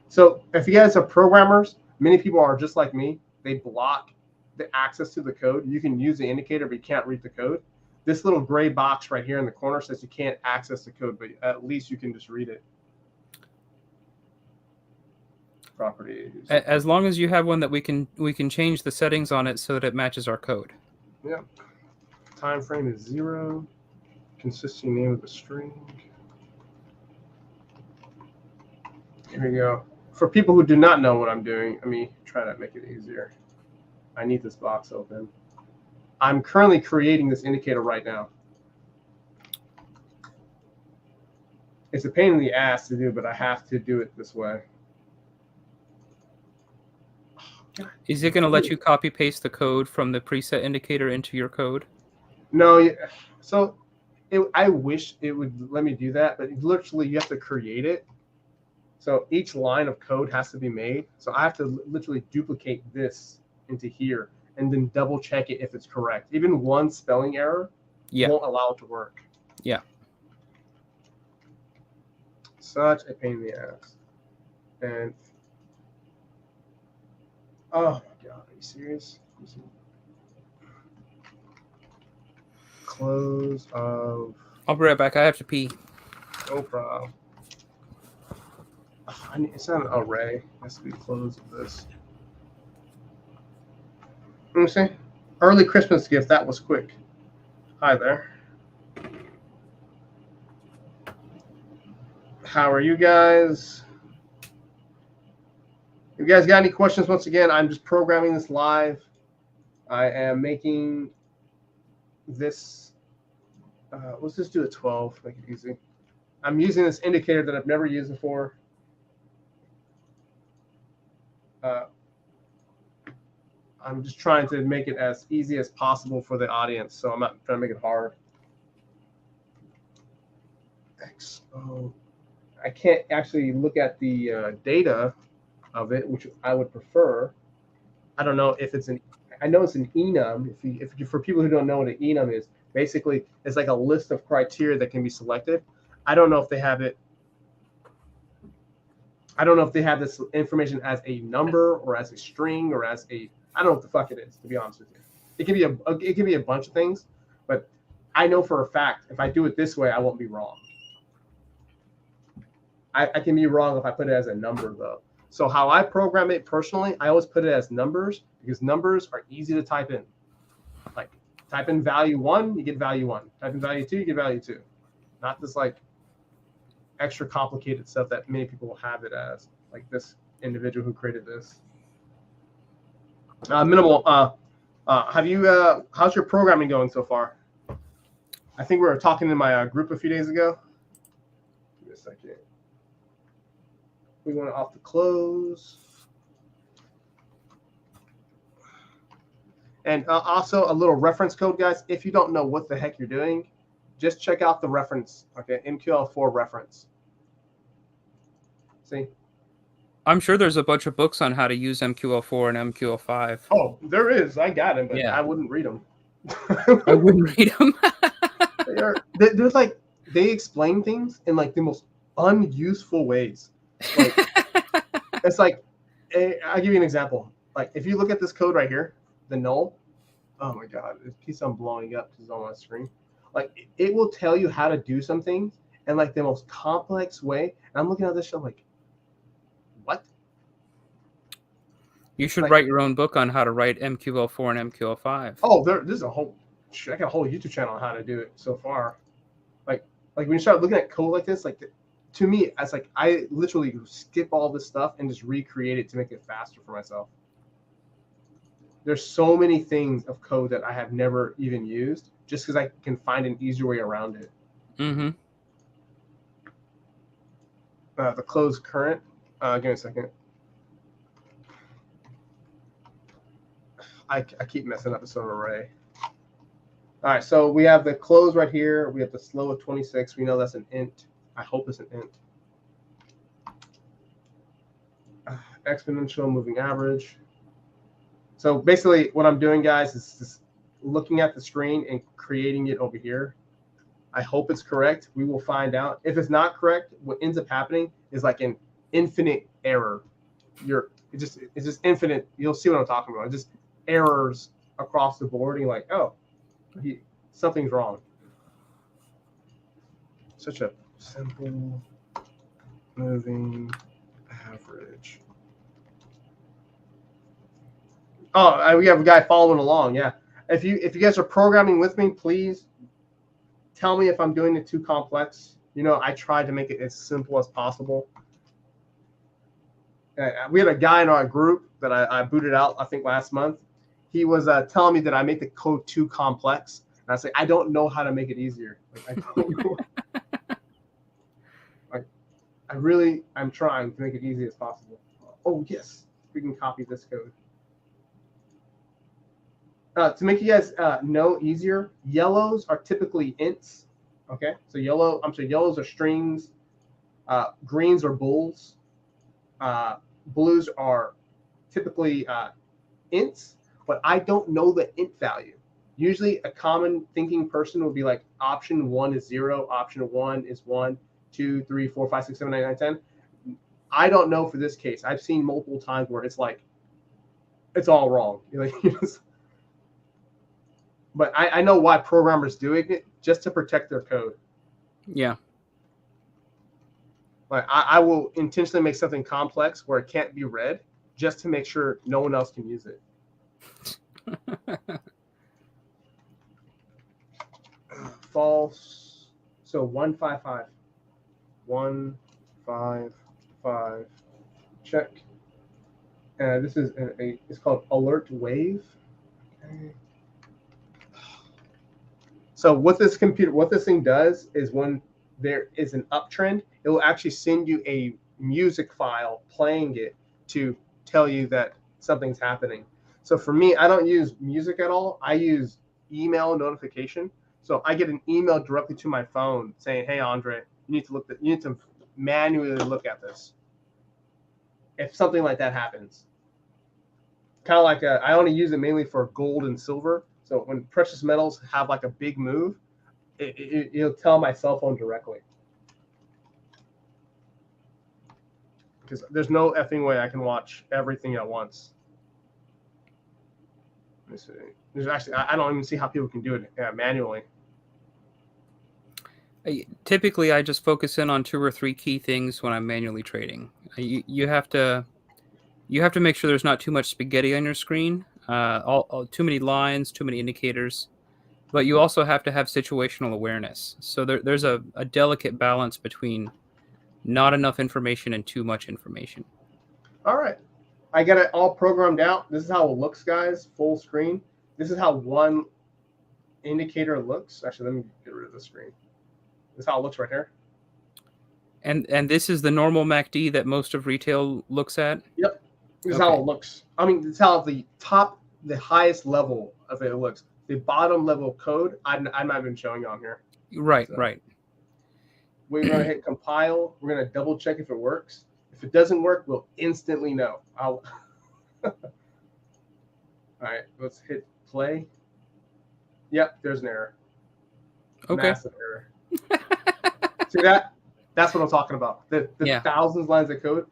So if you guys are programmers, many people are just like me. They block the access to the code. You can use the indicator, but you can't read the code. This little gray box right here in the corner says you can't access the code, but at least you can just read it. Properties. As long as you have one that we can change the settings on it so that it matches our code. Yep. Time frame is 0. Consisting name of the string. Here we go. For people who do not know what I'm doing, let me try to make it easier. I need this box open. I'm currently creating this indicator right now. It's a pain in the ass to do, but I have to do it this way. Is it going to let you copy paste the code from the preset indicator into your code? No. So I wish it would let me do that, but literally you have to create it. So each line of code has to be made. So I have to literally duplicate this into here and then double check it if it's correct. Even one spelling error won't allow it to work. Yeah. such a pain in the ass. And oh my god, are you serious? Close of. I'll be right back. I have to pee. No problem. It's not an array. It has to be close of this. Let me see. Early Christmas gift. That was quick. Hi there. How are you guys? If you guys got any questions, once again, I'm just programming this live. I am making this. Let's just do a 12. Make it easy. I'm using this indicator that I've never used before. I'm just trying to make it as easy as possible for the audience, so I'm not trying to make it hard. XO. I can't actually look at the data of it, which I would prefer. I don't know if it's an. I know it's an enum. If for people who don't know what an enum is, basically it's like a list of criteria that can be selected. I don't know if they have it. I don't know if they have this information as a number or as a string or as a. I don't know what the fuck it is, to be honest with you. It can be a bunch of things, but I know for a fact if I do it this way, I won't be wrong. I can be wrong if I put it as a number though. So how I program it personally, I always put it as numbers because numbers are easy to type in. Like type in value 1, you get value 1. Type in value 2, you get value 2. Not this like extra complicated stuff that many people will have it as, like this individual who created this. Minimal. Have you? How's your programming going so far? I think we were talking in my group a few days ago. Give me a second. We want it off the close. And also a little reference code, guys. If you don't know what the heck you're doing, just check out the reference. Okay, MQL4 reference. See. I'm sure there's a bunch of books on how to use MQL4 and MQL5. Oh, there is. I got it, but yeah. I wouldn't read them. I wouldn't read them. they're like, they explain things in like the most unuseful ways. Like, it's like, I'll give you an example. Like, if you look at this code right here, the null, oh my God, it keeps on blowing up because it's on my screen. Like, it will tell you how to do something in like the most complex way. And I'm looking at this show like, what? You should write your own book on how to write MQL4 and MQL5. Oh, there's a whole. I got a whole YouTube channel on how to do it so far. Like when you start looking at code like this, like to me, it's like I literally skip all this stuff and just recreate it to make it faster for myself. There's so many things of code that I have never even used just because I can find an easier way around it. Mm-hmm. The close current. Give me a second. I keep messing up. It's an array. All right, so we have the close right here. We have the slow of 26. We know that's an int. I hope it's an int. Exponential moving average. So basically what I'm doing, guys, is just looking at the screen and creating it over here. I hope it's correct. We will find out. If it's not correct, what ends up happening is like an infinite error. It's just infinite. You'll see what I'm talking about. It's just errors across the board. And you're like, oh, something's wrong. Such a simple moving average. Oh, we have a guy following along. Yeah. If you guys are programming with me, please tell me if I'm doing it too complex. You know, I try to make it as simple as possible. We had a guy in our group that I booted out, I think, last month. He was telling me that I make the code too complex. And I say, I don't know how to make it easier. Like, I don't know. I'm trying to make it easy as possible. Oh, yes. We can copy this code. To make you guys know easier, yellows are typically ints. Okay, so yellows are strings. Greens are bools. Blues are typically ints, but I don't know the int value. Usually a common thinking person will be like option 1 is 0, option 1 is 1. 2, 3, 4, 5, 6, 7, 8, 9, 10. I don't know for this case. I've seen multiple times where it's like, it's all wrong. But I know why programmers doing it, just to protect their code. Yeah. Like I will intentionally make something complex where it can't be read just to make sure no one else can use it. False. So 155. 155. Check. This is it's called alert wave. Okay. So what this thing does is when there is an uptrend, it will actually send you a music file playing it to tell you that something's happening. So for me, I don't use music at all. I use email notification. So I get an email directly to my phone saying, "Hey, Andre, you need to manually look at this." If something like that happens, kind of like I only use it mainly for gold and silver. So when precious metals have like a big move, it'll tell my cell phone directly. Because there's no effing way I can watch everything at once. Let me see. There's actually, I don't even see how people can do it manually. Typically, I just focus in on 2 or 3 key things when I'm manually trading. You have to make sure there's not too much spaghetti on your screen, too many lines, too many indicators. But you also have to have situational awareness. So there's a delicate balance between not enough information and too much information. All right. I got it all programmed out. This is how it looks, guys, full screen. This is how one indicator looks. Actually, let me get rid of the screen. This is how it looks right here. And this is the normal MACD that most of retail looks at? Yep. This is how it looks. I mean, this is how the highest level of it looks. The bottom level code, I'm not even showing on here. Right, so, right. We're going to hit compile. We're going to double check if it works. If it doesn't work, we'll instantly know. All right, let's hit play. Yep, there's an error. Okay. Massive error. See that? That's what I'm talking about. The thousands of lines of code.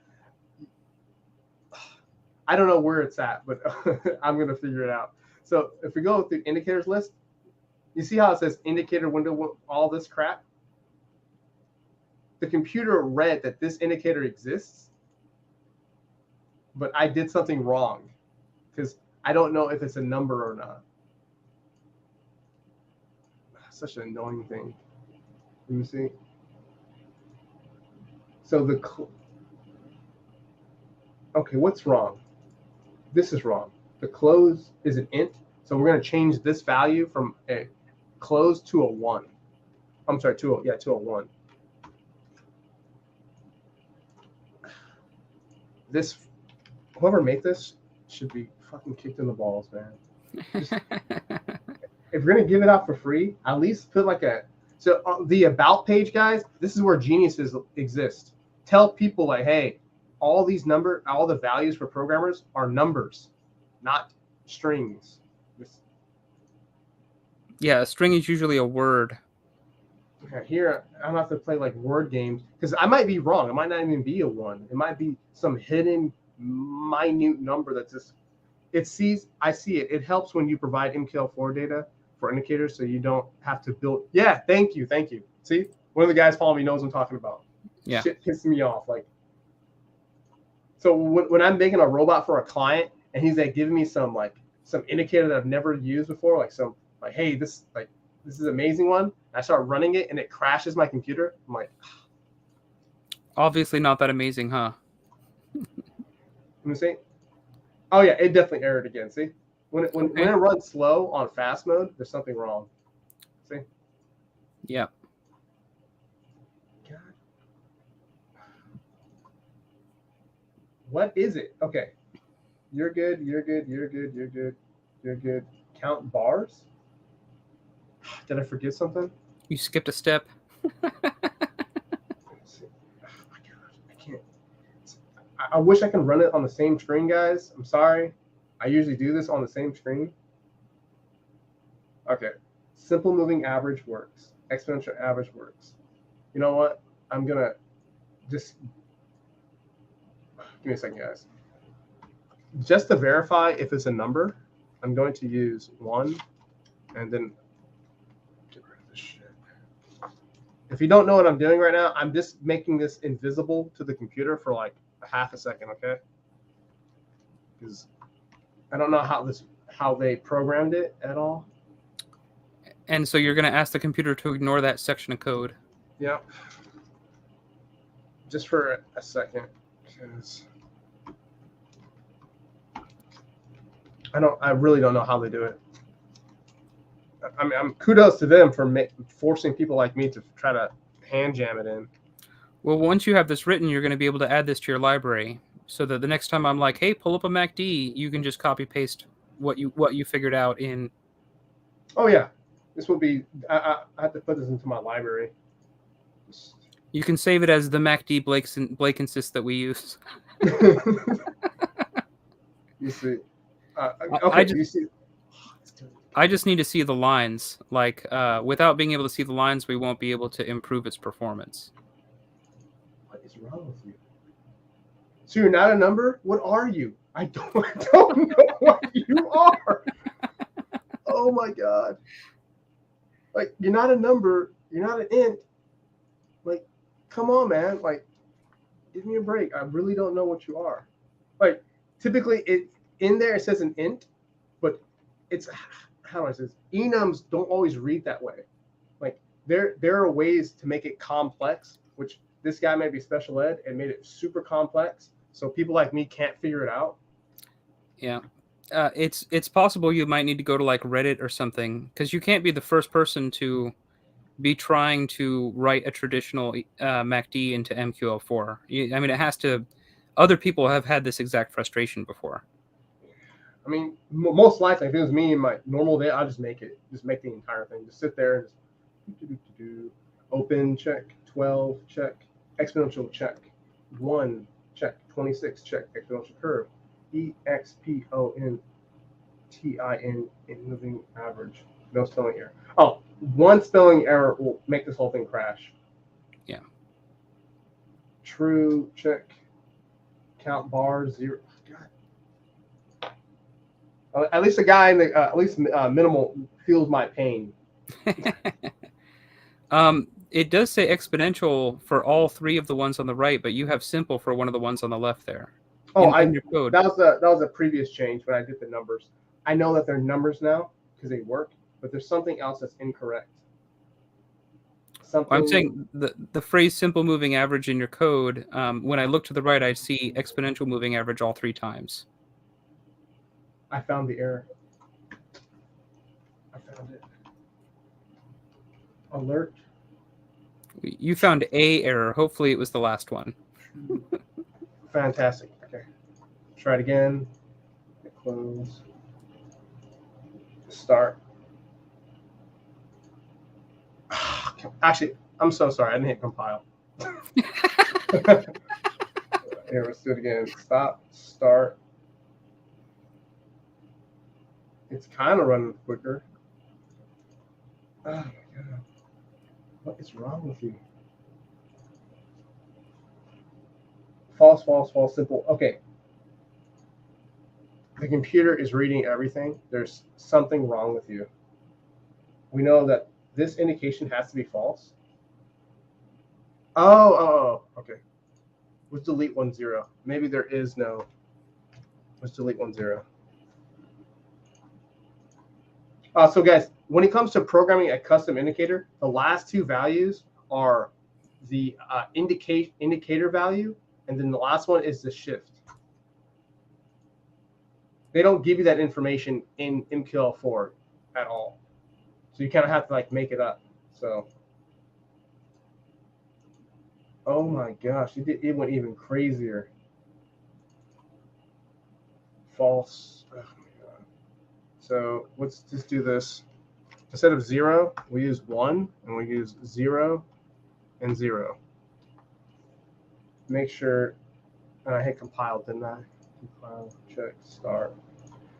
I don't know where it's at, but I'm going to figure it out. So if we go with the indicators list, you see how it says indicator window, all this crap? The computer read that this indicator exists, but I did something wrong because I don't know if it's a number or not. Such an annoying thing. Let me see. So okay, what's wrong? This is wrong. The close is an int, so we're going to change this value from a close to a 1. I'm sorry, to a 1. This, whoever made this should be fucking kicked in the balls, man. Just, if you're going to give it out for free, at least put like the about page, guys, this is where geniuses exist. Tell people like, hey, all the values for programmers are numbers, not strings. Yeah, a string is usually a word. Here, I'm gonna have to play like word games because I might be wrong. It might not even be a 1. It might be some hidden, minute number that's just. I see it. It helps when you provide MQL4 data for indicators, so you don't have to build. Yeah, thank you. See, one of the guys following me knows what I'm talking about. Yeah, shit pisses me off. Like, so when I'm making a robot for a client and he's like giving me some indicator that I've never used before, like hey, this is an amazing one. I start running it and it crashes my computer. I'm like, obviously not that amazing, huh? Let me see. Oh yeah, it definitely errored again. See, when it runs slow on fast mode, there's something wrong. See? Yeah. God. What is it? Okay. You're good. Count bars? Did I forget something? You skipped a step. Oh my gosh, I can't. I wish I can run it on the same screen, guys. I'm sorry. I usually do this on the same screen. Okay. Simple moving average works. Exponential average works. You know what? I'm gonna just give me a second, guys. Just to verify if it's a number, I'm going to use 1 and then get rid of this shit. If you don't know what I'm doing right now, I'm just making this invisible to the computer for like a half a second, okay? Because I don't know how they programmed it at all. And so you're going to ask the computer to ignore that section of code. Yep. Just for a second, because I really don't know how they do it. I mean, I'm kudos to them for forcing people like me to try to hand jam it in. Well, once you have this written, you're going to be able to add this to your library, so that the next time I'm like, "Hey, pull up a MACD," you can just copy paste what you figured out in. Oh yeah, this will be. I have to put this into my library. You can save it as the MACD Blake insists that we use. You see. Okay, you see. I just need to see the lines. Like, without being able to see the lines, we won't be able to improve its performance. What is wrong with you? So you're not a number? What are you? I don't know what you are. Oh my God. Like, you're not a number. You're not an int. Like, come on, man. Like, give me a break. I really don't know what you are. Like, typically, in there it says an int, but it's, how do I say this? Enums don't always read that way. Like, there are ways to make it complex, which this guy may be special ed and made it super complex, so people like me can't figure it out. Yeah. It's possible you might need to go to like Reddit or something, because you can't be the first person to be trying to write a traditional MACD into MQL4. I mean, it has to. Other people have had this exact frustration before. I mean, most likely, if it was me in my normal day, I'll just make the entire thing. Just sit there and just open, check, 12, check, exponential, check, 1, check, 26, check, exponential curve, EXPONTIN in moving average. No spelling error. Oh, one spelling error will make this whole thing crash. Yeah. True, check, count bars, 0. God. At least the guy in the minimal feels my pain. It does say exponential for all 3 of the ones on the right, but you have simple for one of the ones on the left there. Oh, in your code. That was a previous change when I did the numbers. I know that they're numbers now because they work, but there's something else that's incorrect. I'm saying the phrase simple moving average in your code, when I look to the right, I see exponential moving average all 3 times. I found the error. I found it. Alert. You found a error. Hopefully it was the last one. Fantastic. Okay. Try it again. Close. Start. Actually, I'm so sorry. I didn't hit compile. Here, let's do it again. Stop. Start. It's kind of running quicker. Oh my God. What is wrong with you? False, false, false, simple. Okay. The computer is reading everything. There's something wrong with you. We know that this indication has to be false. Oh, okay. Let's delete 1, 0. Maybe there is no. Let's delete 1, 0. So guys, when it comes to programming a custom indicator, the last 2 values are the indicator value, and then the last one is the shift. They don't give you that information in MQL4 at all. So you kind of have to like make it up. So, oh my gosh, it went even crazier. False. Oh my God. So let's just do this. Instead of 0, we use 1, and we use 0 and 0. Make sure, and I hit compile, didn't I? Compile, check, start.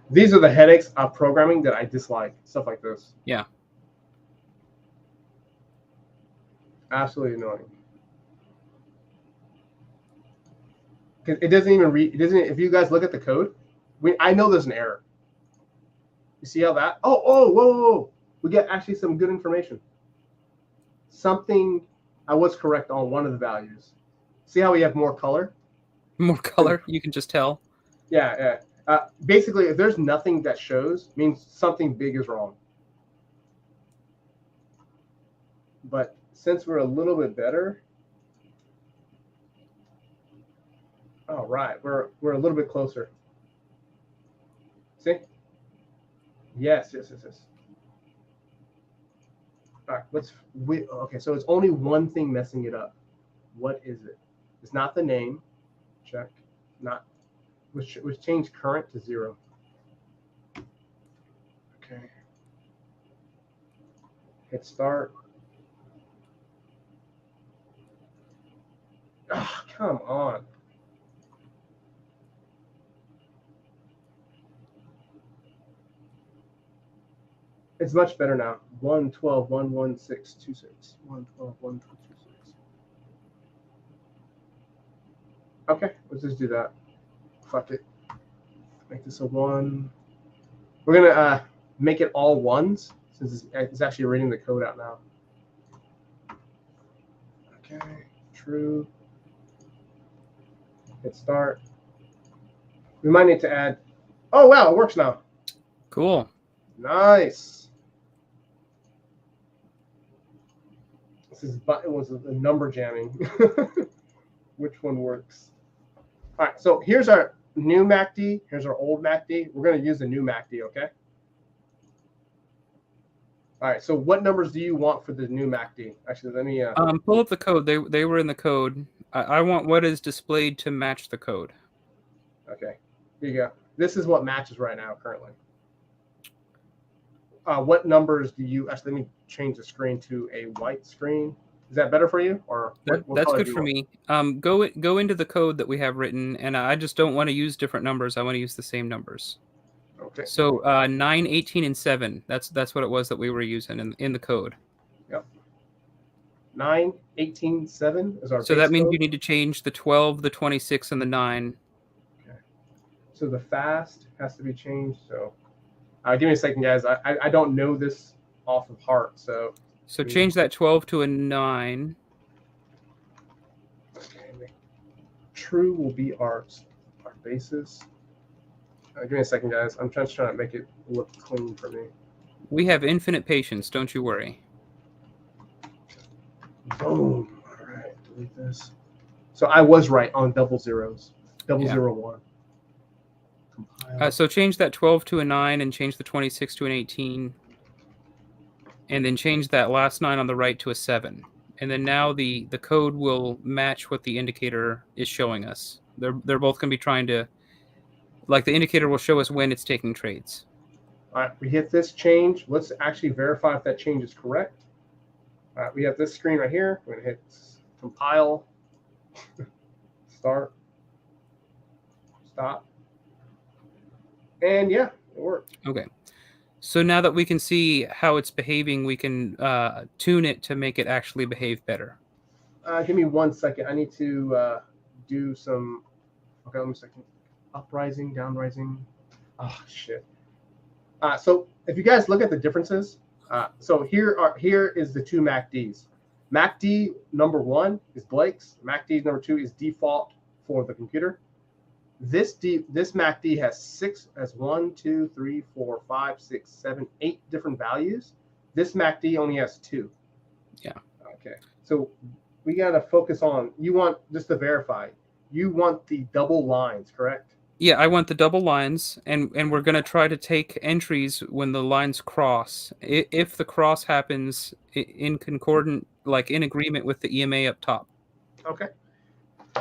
These are the headaches of programming that I dislike. Stuff like this. Yeah. Absolutely annoying. Because it doesn't even read. It doesn't. If you guys look at the code, I know there's an error. You see how that? Whoa. We get actually some good information. Something, I was correct on one of the values. See how we have more color? More color, you can just tell. Yeah. Basically, if there's nothing that shows, means something big is wrong. But since we're a little bit better, all right, we're a little bit closer. See? Yes. All right, okay, so it's only one thing messing it up. What is it? It's not the name. Check. Not. Which change current to 0. Okay. Hit start. Oh, come on. It's much better now. 112.11626. 112.126. Okay, let's just do that. Fuck it. Make this a 1. We're gonna make it all 1s since it's actually reading the code out now. Okay, true. Hit start. We might need to add. Oh wow, it works now. Cool. Nice. This button was the number jamming. Which one works? All right, so here's our new MACD. Here's our old MACD. We're going to use the new MACD, okay? All right, so what numbers do you want for the new MACD? Actually, let me... pull up the code. They were in the code. I want what is displayed to match the code. Okay, here you go. This is what matches right now currently. What numbers do you... Actually, let me change the screen to a white screen. Is that better for you? Or that's good for me. Go into the code that we have written, and I just don't want to use different numbers. I want to use the same numbers. Okay. So 9, 18, and 7. That's what it was that we were using in the code. Yep. 9, 18, 7 is our. So that means code. you need to change the 12, the 26, and the 9. Okay. So the fast has to be changed. So give me a second, guys. I don't know this off of heart, so. So change that 12 to a 9. Okay. True will be our basis. Give me a second, guys. I'm just trying to make it look clean for me. We have infinite patience. Don't you worry. Boom. All right. Delete this. So I was right on double zeros. 001. Compile. So change that 12 to a 9 and change the 26 to an 18. And then change that last 9 on the right to a 7. And then now the code will match what the indicator is showing us. They're both going to be trying to, like, the indicator will show us when it's taking trades. All right, we hit this change. Let's actually verify if that change is correct. All right, we have this screen right here. We're going to hit compile, start, stop. And yeah, it worked. Okay. So now that we can see how it's behaving, we can tune it to make it actually behave better. Give me 1 second. I need to do some. Okay, let me a second. Uprising, downrising. Oh shit. So if you guys look at the differences, so here is the 2 MACDs. MACD number 1 is Blake's. MACD number 2 is default for the computer. This MACD has 1, 2, 3, 4, 5, 6, 7, 8 different values. This MACD only has 2. Yeah. Okay. So we got to focus on, you want, just to verify, you want the double lines, correct? Yeah, I want the double lines, and we're going to try to take entries when the lines cross. If the cross happens in concordant, like in agreement with the EMA up top. Okay.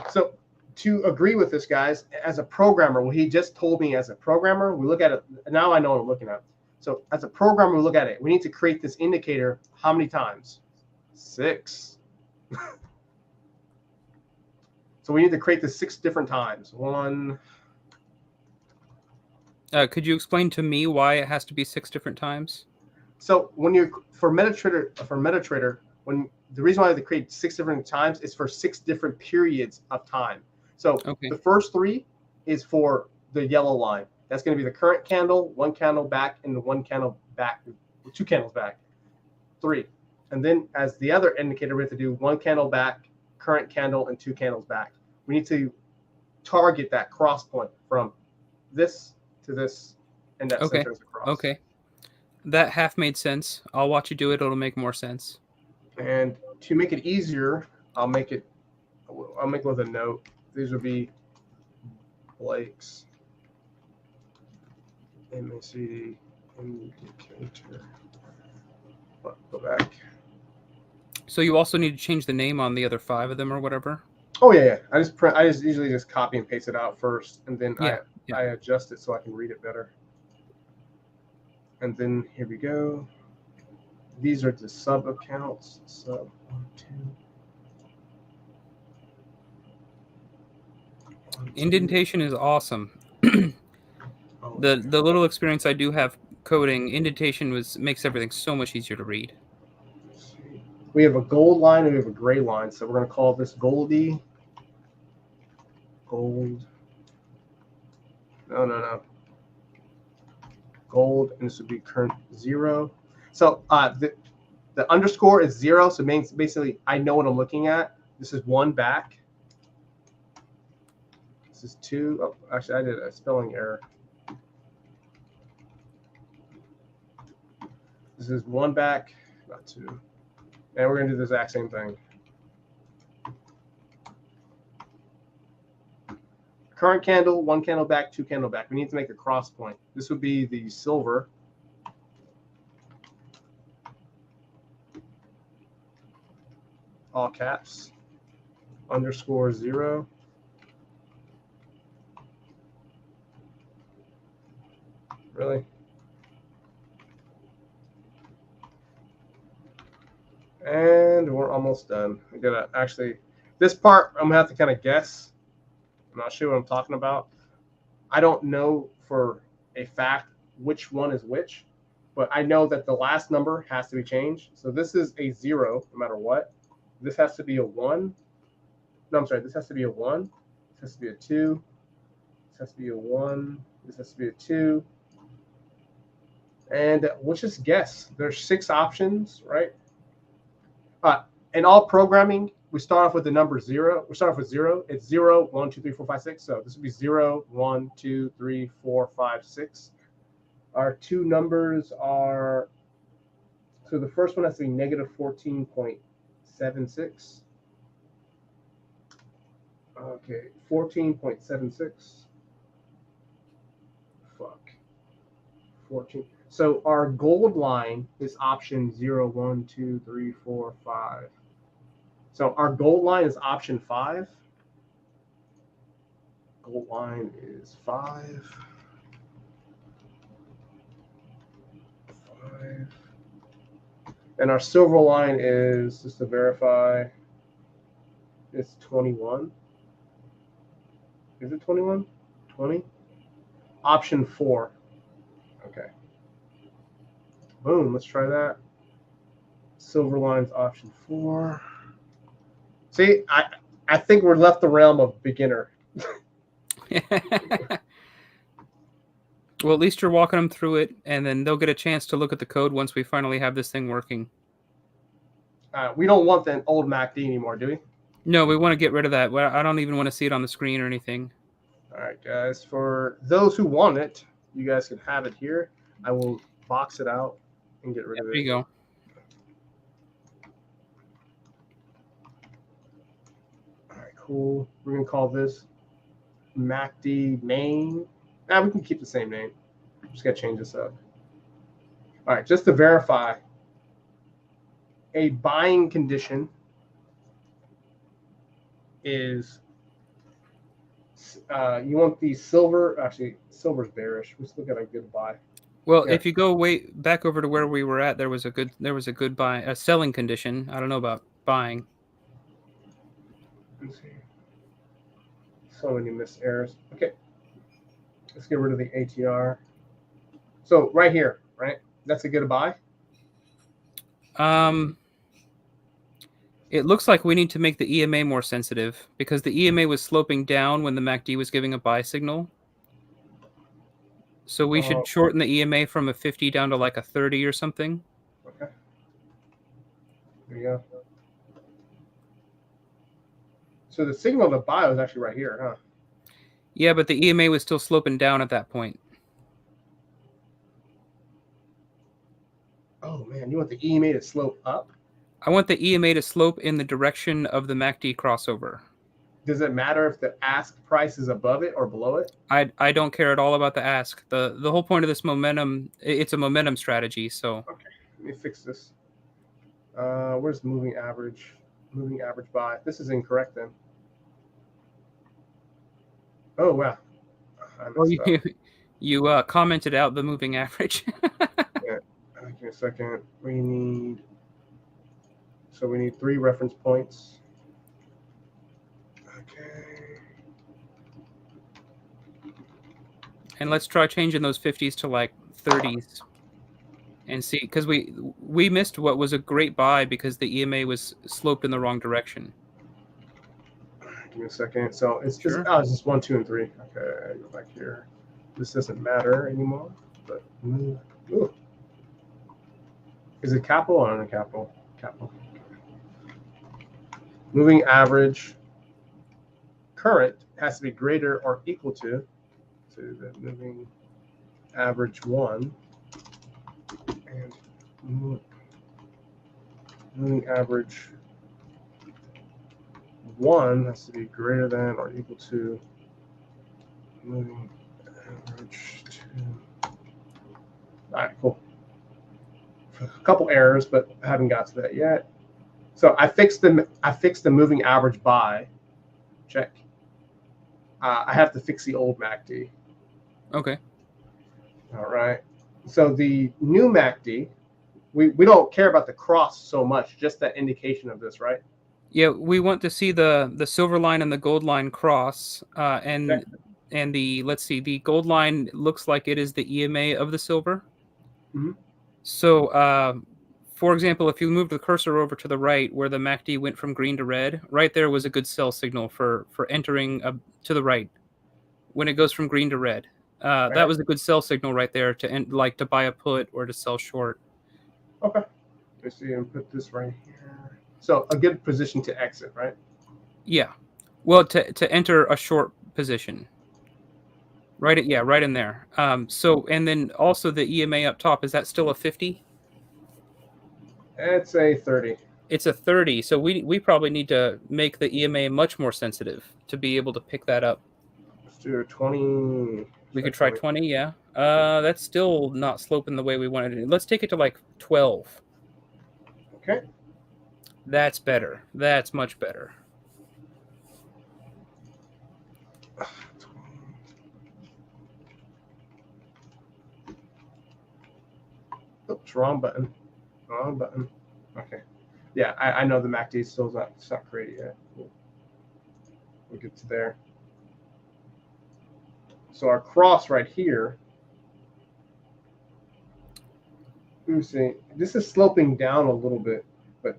So to agree with this, guys, as a programmer, what he just told me as a programmer, we look at it, now I know what I'm looking at. So as a programmer, we look at it. We need to create this indicator how many times? 6. So we need to create this 6 different times. 1. Could you explain to me why it has to be 6 different times? So when you're for MetaTrader, when the reason why they create 6 different times is for 6 different periods of time. So Okay. the first 3 is for the yellow line. That's going to be the current candle, 1 candle back, and the 1 candle back, 2 candles back, 3. And then as the other indicator, we have to do 1 candle back, current candle, and 2 candles back. We need to target that cross point from this to this, and that Okay. centers across. Okay. That half made sense. I'll watch you do it. It'll make more sense. And to make it easier, I'll make it with a note. These would be Blake's MACD indicator. Go back. So you also need to change the name on the other 5 of them or whatever? Oh yeah. I just usually just copy and paste it out first, and then Yeah. I adjust it so I can read it better. And then here we go. These are the sub accounts. Sub 1, 2. Indentation is awesome. Oh, The little experience I do have coding, indentation makes everything so much easier to read. we have a gold line and we have a gray line, so we're going to call this Goldie. Gold. No. Gold, and this would be current 0. So the underscore is 0, so basically I know what I'm looking at. This is 1 back. This is 2. Oh, actually, I did a spelling error. This is 1 back, not 2. And we're going to do the exact same thing. Current candle, 1 candle back, 2 candle back. We need to make a cross point. This would be the silver. All caps. Underscore 0. Really? And we're almost done. I'm gonna this part I'm gonna have to kind of guess. I'm not sure what I'm talking about. I don't know for a fact which one is which, but I know that the last number has to be changed. So this is a 0 no matter what. This has to be a 1. No, I'm sorry. This has to be a 1. This has to be a 2. This has to be a 1. This has to be a 2. And let's just guess. There's 6 options, right? In all programming, we start off with the number 0. We start off with 0. It's 0, 1, 2, 3, 4, 5, 6. So this would be 0, 1, 2, 3, 4, 5, 6. Our 2 numbers are, so the first one has to be negative 14.76. Okay, 14.76. Fuck. 14. So our gold line is option 0, 1, 2, 3, 4, 5. So our gold line is option 5. Gold line is 5. 5. And our silver line is, just to verify, it's 21. Is it 21? 20? Option 4. Okay. Boom, let's try that. Silver line's option 4. See, I think we're left the realm of beginner. Well, at least you're walking them through it, and then they'll get a chance to look at the code once we finally have this thing working. We don't want the old MACD anymore, do we? No, we want to get rid of that. Well, I don't even want to see it on the screen or anything. All right, guys. For those who want it, you guys can have it here. I will box it out and get rid of it. There you go. All right, cool. We're going to call this MACD main. We can keep the same name. Just got to change this up. All right, just to verify, a buying condition is you want the silver. Actually, silver's bearish. Let's look at a good buy. Well, if you go way back over to where we were at, there was a good buy, a selling condition. I don't know about buying. Let's see. So many missed errors. Okay. Let's get rid of the ATR. So right here, right? That's a good buy. It looks like we need to make the EMA more sensitive because the EMA was sloping down when the MACD was giving a buy signal. So we should shorten the EMA from a 50 down to like a 30 or something. Okay. There you go. So the signal to buy was actually right here, huh? Yeah, but the EMA was still sloping down at that point. Oh man, you want the EMA to slope up? I want the EMA to slope in the direction of the MACD crossover. Does it matter if the ask price is above it or below it? I don't care at all about the ask. The whole point of this momentum, it's a momentum strategy. So Okay, let me fix this. Where's moving average? Moving average buy. This is incorrect then. Oh wow, I messed up. you commented out the moving average. Yeah. Give me a second. We need 3 reference points. Okay. And let's try changing those 50s to like 30s and see, because we missed what was a great buy because the EMA was sloped in the wrong direction. Give me a second. So it's Sure. it's just 1, 2, and 3. Okay, go back here. This doesn't matter anymore. But ooh. Is it capital or non-capital? Capital. Moving average current has to be greater or equal to the moving average 1 and moving average 1 has to be greater than or equal to moving average 2. All right, cool. A couple errors, but I haven't got to that yet. So I fixed the moving average buy. Check. I have to fix the old MACD. Okay. All right. So the new MACD, we don't care about the cross so much, just that indication of this, right? Yeah, we want to see the silver line and the gold line cross, and the let's see, the gold line looks like it is the EMA of the silver. Mhm. So, for example, if you move the cursor over to the right where the MACD went from green to red, right there was a good sell signal for entering to the right when it goes from green to red. That was a good sell signal right there to buy a put or to sell short. Okay. Let's see and put this right here. So a good position to exit, right? Yeah. Well, to enter a short position. Right in there. So and then also the EMA up top, is that still a 50? It's a 30. It's a 30. So we probably need to make the EMA much more sensitive to be able to pick that up. Let's do 20. We could try 20, yeah. That's still not sloping the way we wanted it. Let's take it to like 12. Okay. That's better. That's much better. Oops, wrong button. Wrong button. Okay. Yeah, I know the MACD still not created yet. We'll get to there. So our cross right here. Let me see. This is sloping down a little bit, but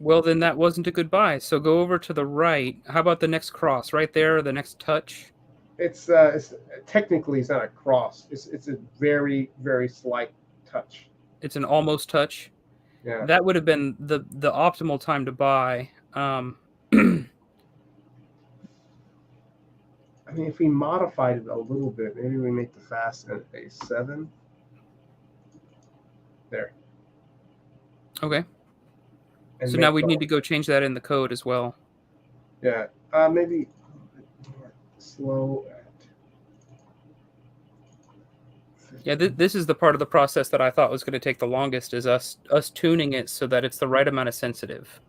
well, then that wasn't a good buy. So go over to the right. How about the next cross right there, the next touch? it's technically it's not a cross. It's a very, very slight touch. It's an almost touch. Yeah. That would have been the optimal time to buy. I mean, if we modified it a little bit, maybe we make the fast at a 7. There. Okay. And So now we need to go change that in the code as well. Yeah. Maybe slow at. Yeah, this is the part of the process that I thought was going to take the longest, is us tuning it so that it's the right amount of sensitive,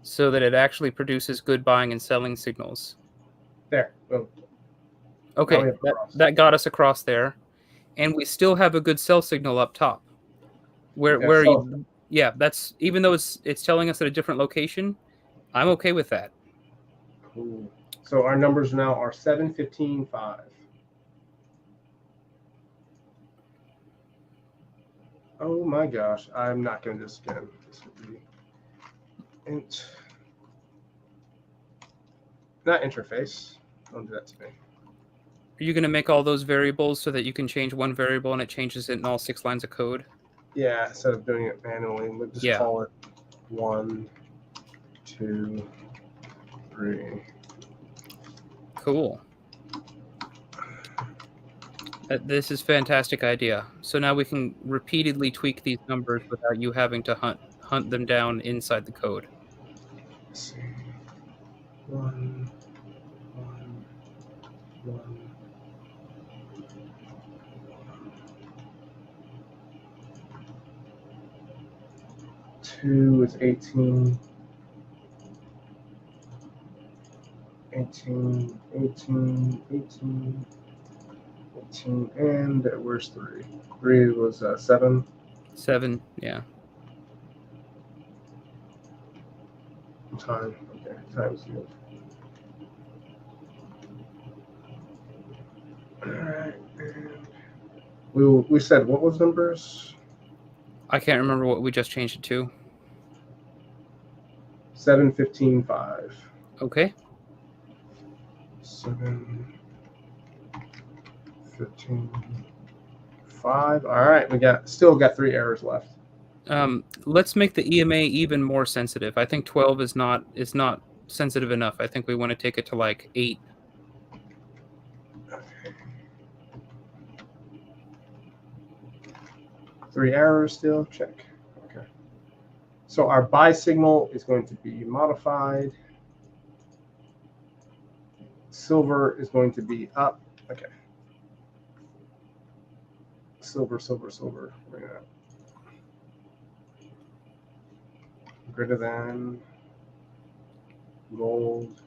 so that it actually produces good buying and selling signals. There. Boom. Okay, that got us across there, and we still have a good sell signal up top. Yeah, that's, even though it's telling us at a different location, I'm okay with that. Cool. So our numbers now are 7, 15, 5. Oh my gosh, I'm not going to do this again. This would be int, not interface. Don't do that to me. Are you going to make all those variables so that you can change one variable and it changes it in all 6 lines of code? Yeah, instead of doing it manually, we'll just call it 1, 2, 3. Cool. This is a fantastic idea. So now we can repeatedly tweak these numbers without you having to hunt them down inside the code. Let's see. 1, 1, 1. 2 is 18. 18, 18, 18, 18, and where's 3? 3 was 7. 7, yeah. Time, okay, time's good. All right, and we said what was numbers? I can't remember what we just changed it to. 7, 15, 5. Okay. 7, 15, 5. All right, we still got 3 errors left. Let's make the EMA even more sensitive. I think 12 is not sensitive enough. I think we want to take it to like 8. Okay. 3 errors still. Check. Okay. So our buy signal is going to be modified. Silver is going to be up. Okay. Silver, silver, silver. Greater than gold.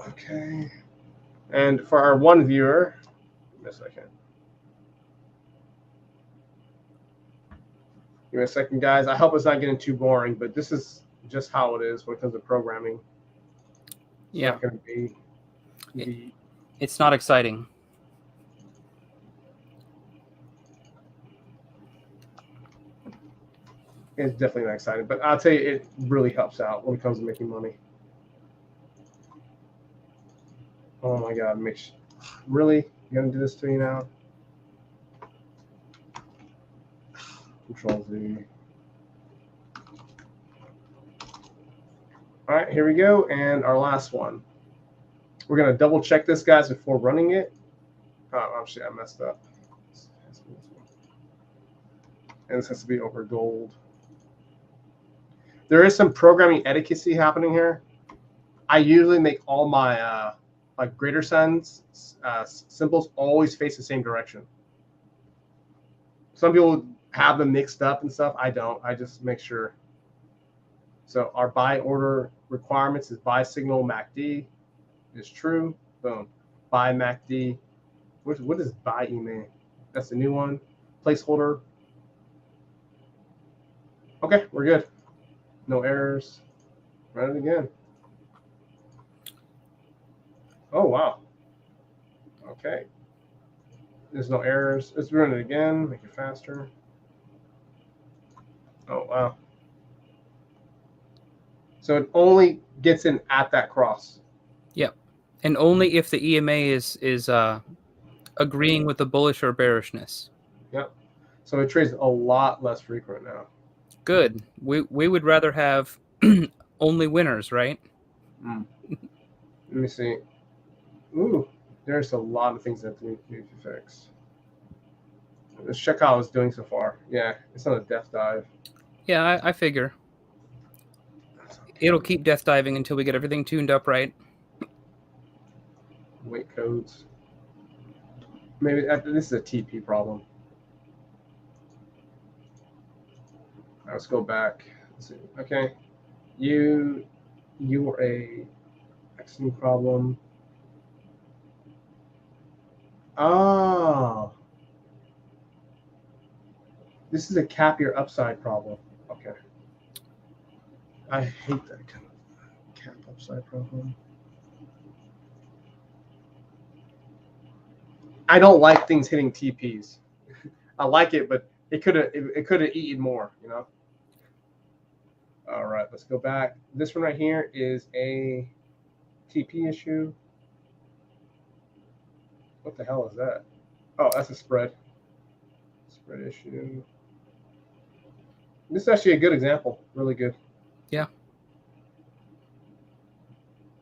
Okay. And for our one viewer, give me a second. Give me a second, guys. I hope it's not getting too boring, but this is just how it is when it comes to programming. It's not going to be. It's not exciting. It's definitely not exciting, but I'll tell you, it really helps out when it comes to making money. Oh my God, Mitch. Really? You're going to do this to me now? Control Z. All right, here we go. And our last one. We're going to double check this, guys, before running it. Oh, shit, I messed up. And this has to be over gold. There is some programming etiquette happening here. I usually make all my like greater signs, symbols always face the same direction. Some people have them mixed up and stuff. I don't. I just make sure. So our buy order requirements is buy signal MACD is true. Boom. Buy MACD. What is buy email? That's the new one. Placeholder. Okay, we're good. No errors. Run it again. Oh, wow. Okay. There's no errors. Let's run it again. Make it faster. Oh, wow. So it only gets in at that cross. Yep. And only if the EMA is agreeing with the bullish or bearishness. Yep. So it trades a lot less frequent now. Good. We would rather have only winners, right? Let me see. Ooh, there's a lot of things that need to fix. Let's check how it's doing so far. Yeah, it's on a death dive. Yeah, I figure. It'll keep death diving until we get everything tuned up right. Weight codes. Maybe this is a TP problem. Let's go back. Let's see. Okay, you were a XC problem. Oh, this is a cap your upside problem. Okay, I hate that kind of cap upside problem. I don't like things hitting TPs. I like it, but it could have eaten more, you know. All right, let's go back. This one right here is a TP issue. What the hell is that? Oh, that's a spread issue. This is actually a good example. Really good. Yeah.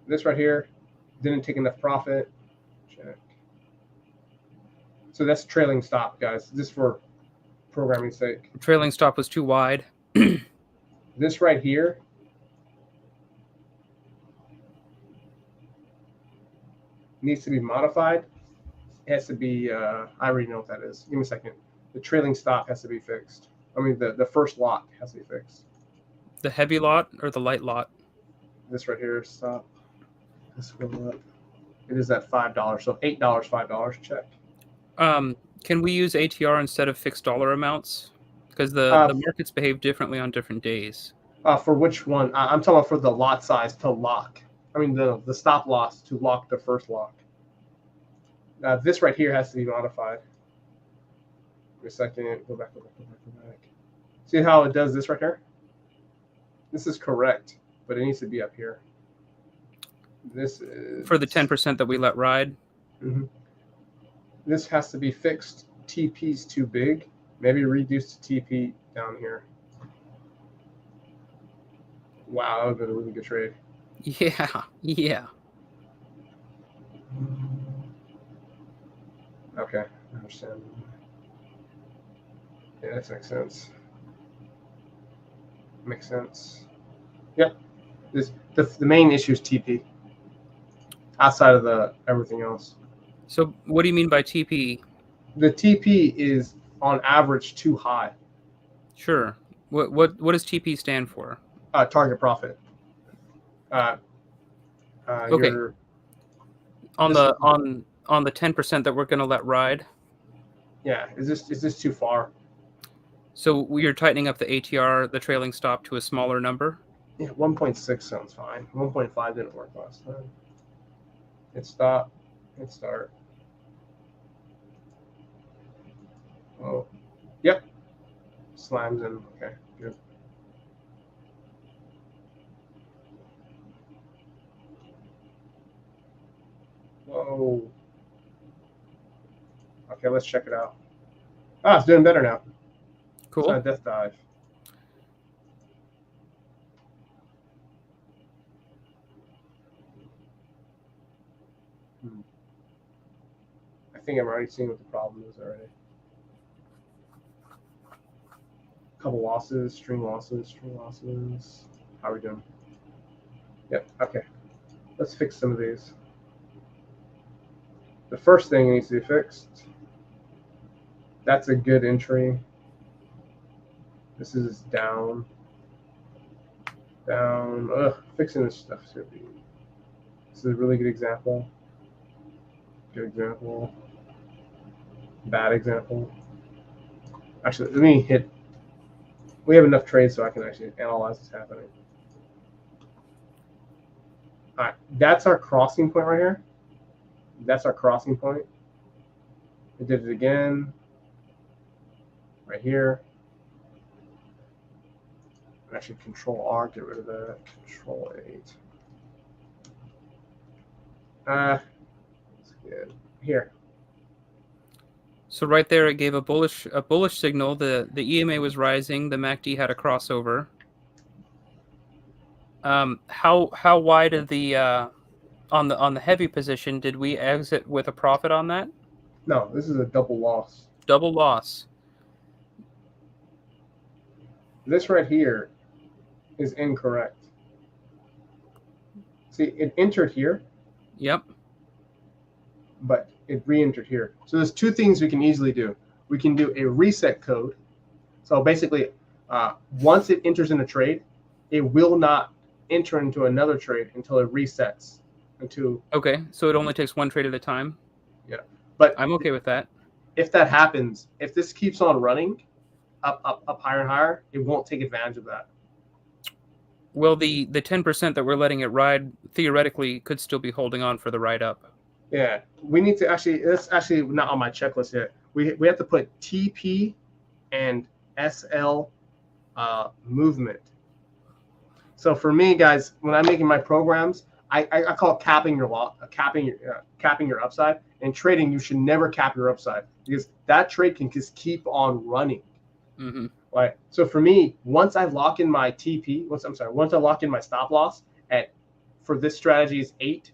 This right here didn't take enough profit. Check. So that's trailing stop, guys. Just for programming sake. Trailing stop was too wide. This right here needs to be modified. It has to be, I already know what that is. Give me a second. The trailing stop has to be fixed. I mean, the first lot has to be fixed. The heavy lot or the light lot? This right here, stop. This one up. It is at $5. So $8, $5, check. Can we use ATR instead of fixed dollar amounts? Because the markets behave differently on different days. For which one? I'm talking about for the lot size to lock. I mean, the stop loss to lock the first lock. This right here has to be modified. Wait a second. Go back. See how it does this right here? This is correct, but it needs to be up here. This is for the 10% that we let ride. Mm-hmm. This has to be fixed. TP's too big. Maybe reduce the TP down here. Wow, that would have been a really good trade. Yeah. Okay, I understand. Yeah, that makes sense. Makes sense. Yep. The main issue is TP. Outside of the everything else. So what do you mean by TP? The TP is on average too high. Sure. What does TP stand for? Target profit. Okay. On the 10% that we're going to let ride. Yeah. Is this too far? So we are tightening up the ATR, the trailing stop, to a smaller number. Yeah, 1.6 sounds fine. 1.5 didn't work last time. Hit stop. Hit start. Oh, yep. Slams in. Okay, good. Whoa. Okay, let's check it out. Ah, it's doing better now. Cool. It's not a death dive. I think I'm already seeing what the problem is already. Couple losses, string losses. How are we doing? Yep, okay. Let's fix some of these. The first thing needs to be fixed. That's a good entry. This is down. Ugh, fixing this stuff is gonna be. This is a really good example. Good example. Bad example. Actually, let me hit. We have enough trades so I can actually analyze what's happening. All right, that's our crossing point right here. That's our crossing point. It did it again. Right here. Actually, Control R, get rid of that. Control 8. That's good. Here. So right there, it gave a bullish signal. The EMA was rising. The MACD had a crossover. How wide of the on the heavy position did we exit with a profit on that? No, this is a double loss. Double loss. This right here is incorrect. See, it entered here. Yep. But it re-entered here. So there's two things we can easily do. We can do a reset code. So basically, once it enters in a trade, it will not enter into another trade until it resets. Okay, so it only takes one trade at a time? Yeah. But I'm okay with that. If that happens, if this keeps on running up higher and higher, it won't take advantage of that. Well, the 10% that we're letting it ride theoretically could still be holding on for the ride up. Yeah, we need to actually. It's actually not on my checklist yet. We have to put TP and SL movement. So for me, guys, when I'm making my programs, I call it capping your upside. In trading, you should never cap your upside because that trade can just keep on running. Mm-hmm. Right. So for me, once I lock in my TP, once I lock in my stop loss for this strategy is 8,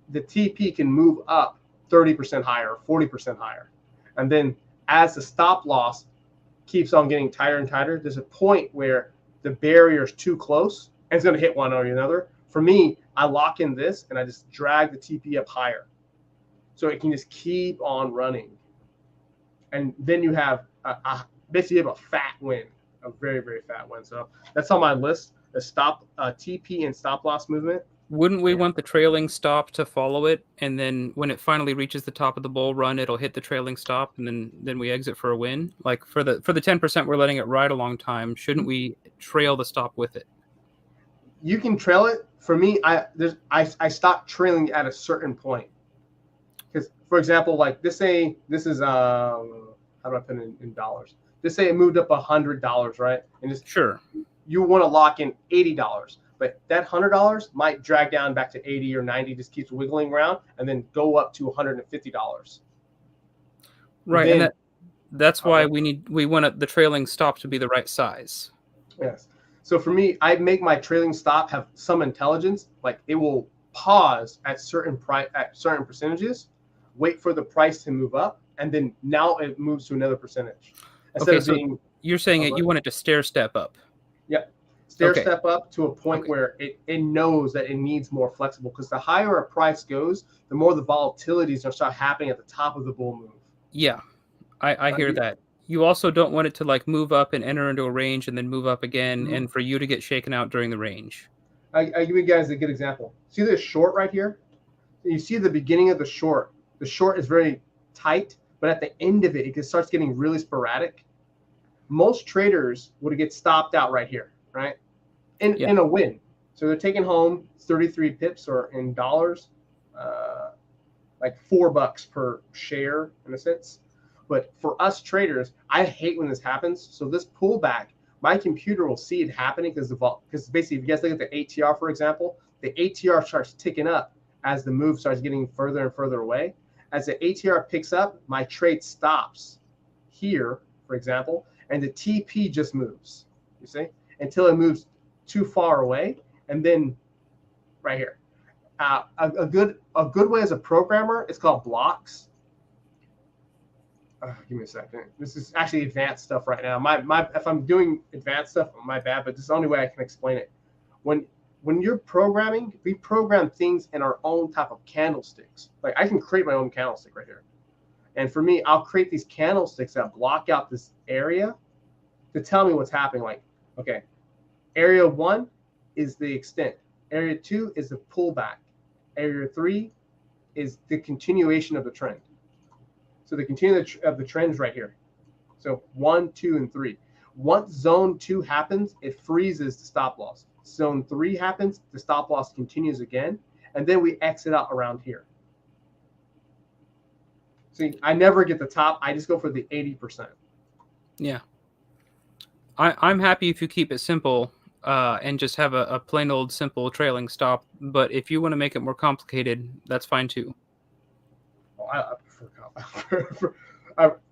the TP can move up 30% higher, 40% higher. And then as the stop loss keeps on getting tighter and tighter, there's a point where the barrier is too close and it's going to hit one or another. For me, I lock in this and I just drag the TP up higher. So it can just keep on running. And then you have basically you have a fat win, a very, very fat win. So that's on my list, the TP and stop loss movement. Wouldn't we want the trailing stop to follow it, and then when it finally reaches the top of the bull run, it'll hit the trailing stop, and then we exit for a win? Like for the 10%, we're letting it ride a long time. Shouldn't we trail the stop with it? You can trail it. For me, I stop trailing at a certain point. Because, for example, like this is how do I put it in dollars? Just say it moved up $100, right? And just sure, you want to lock in $80. But that $100 might drag down back to 80 or 90, just keeps wiggling around, and then go up to $150. Right, then, and that's why we want the trailing stop to be the right size. Yes. So for me, I make my trailing stop have some intelligence, like it will pause at certain percentages, wait for the price to move up, and then now it moves to another percentage. Instead of being, you're saying you want it to stair step up. Yep. Step up to a point where it knows that it needs more flexible, because the higher a price goes, the more the volatilities are going to start happening at the top of the bull move. Yeah, I hear that. You also don't want it to like move up and enter into a range and then move up again, and for you to get shaken out during the range. I give you guys a good example. See this short right here? You see the beginning of the short. The short is very tight, but at the end of it starts getting really sporadic. Most traders would get stopped out right here, right? In a win. So they're taking home 33 pips, or in dollars, like $4 per share in a sense. But for us traders, I hate when this happens. So this pullback, my computer will see it happening because basically, if you guys look at the ATR, for example, the ATR starts ticking up as the move starts getting further and further away. As the ATR picks up, my trade stops here, for example, and the TP just moves, you see, until it moves too far away, and then right here. A good way as a programmer, it's called blocks. Give me a second. This is actually advanced stuff right now. If I'm doing advanced stuff, my bad, but this is the only way I can explain it. When you're programming, we program things in our own type of candlesticks. Like I can create my own candlestick right here. And for me, I'll create these candlesticks that block out this area to tell me what's happening. Like, okay, area 1 is the extent. Area 2 is the pullback. Area 3 is the continuation of the trend. So the continuation of the trends right here. So 1, 2, and 3. Once zone 2 happens, it freezes the stop loss. Zone 3 happens, the stop loss continues again, and then we exit out around here. See, I never get the top. I just go for the 80%. Yeah. I'm happy if you keep it simple and just have a plain old simple trailing stop. But if you want to make it more complicated, that's fine too. I prefer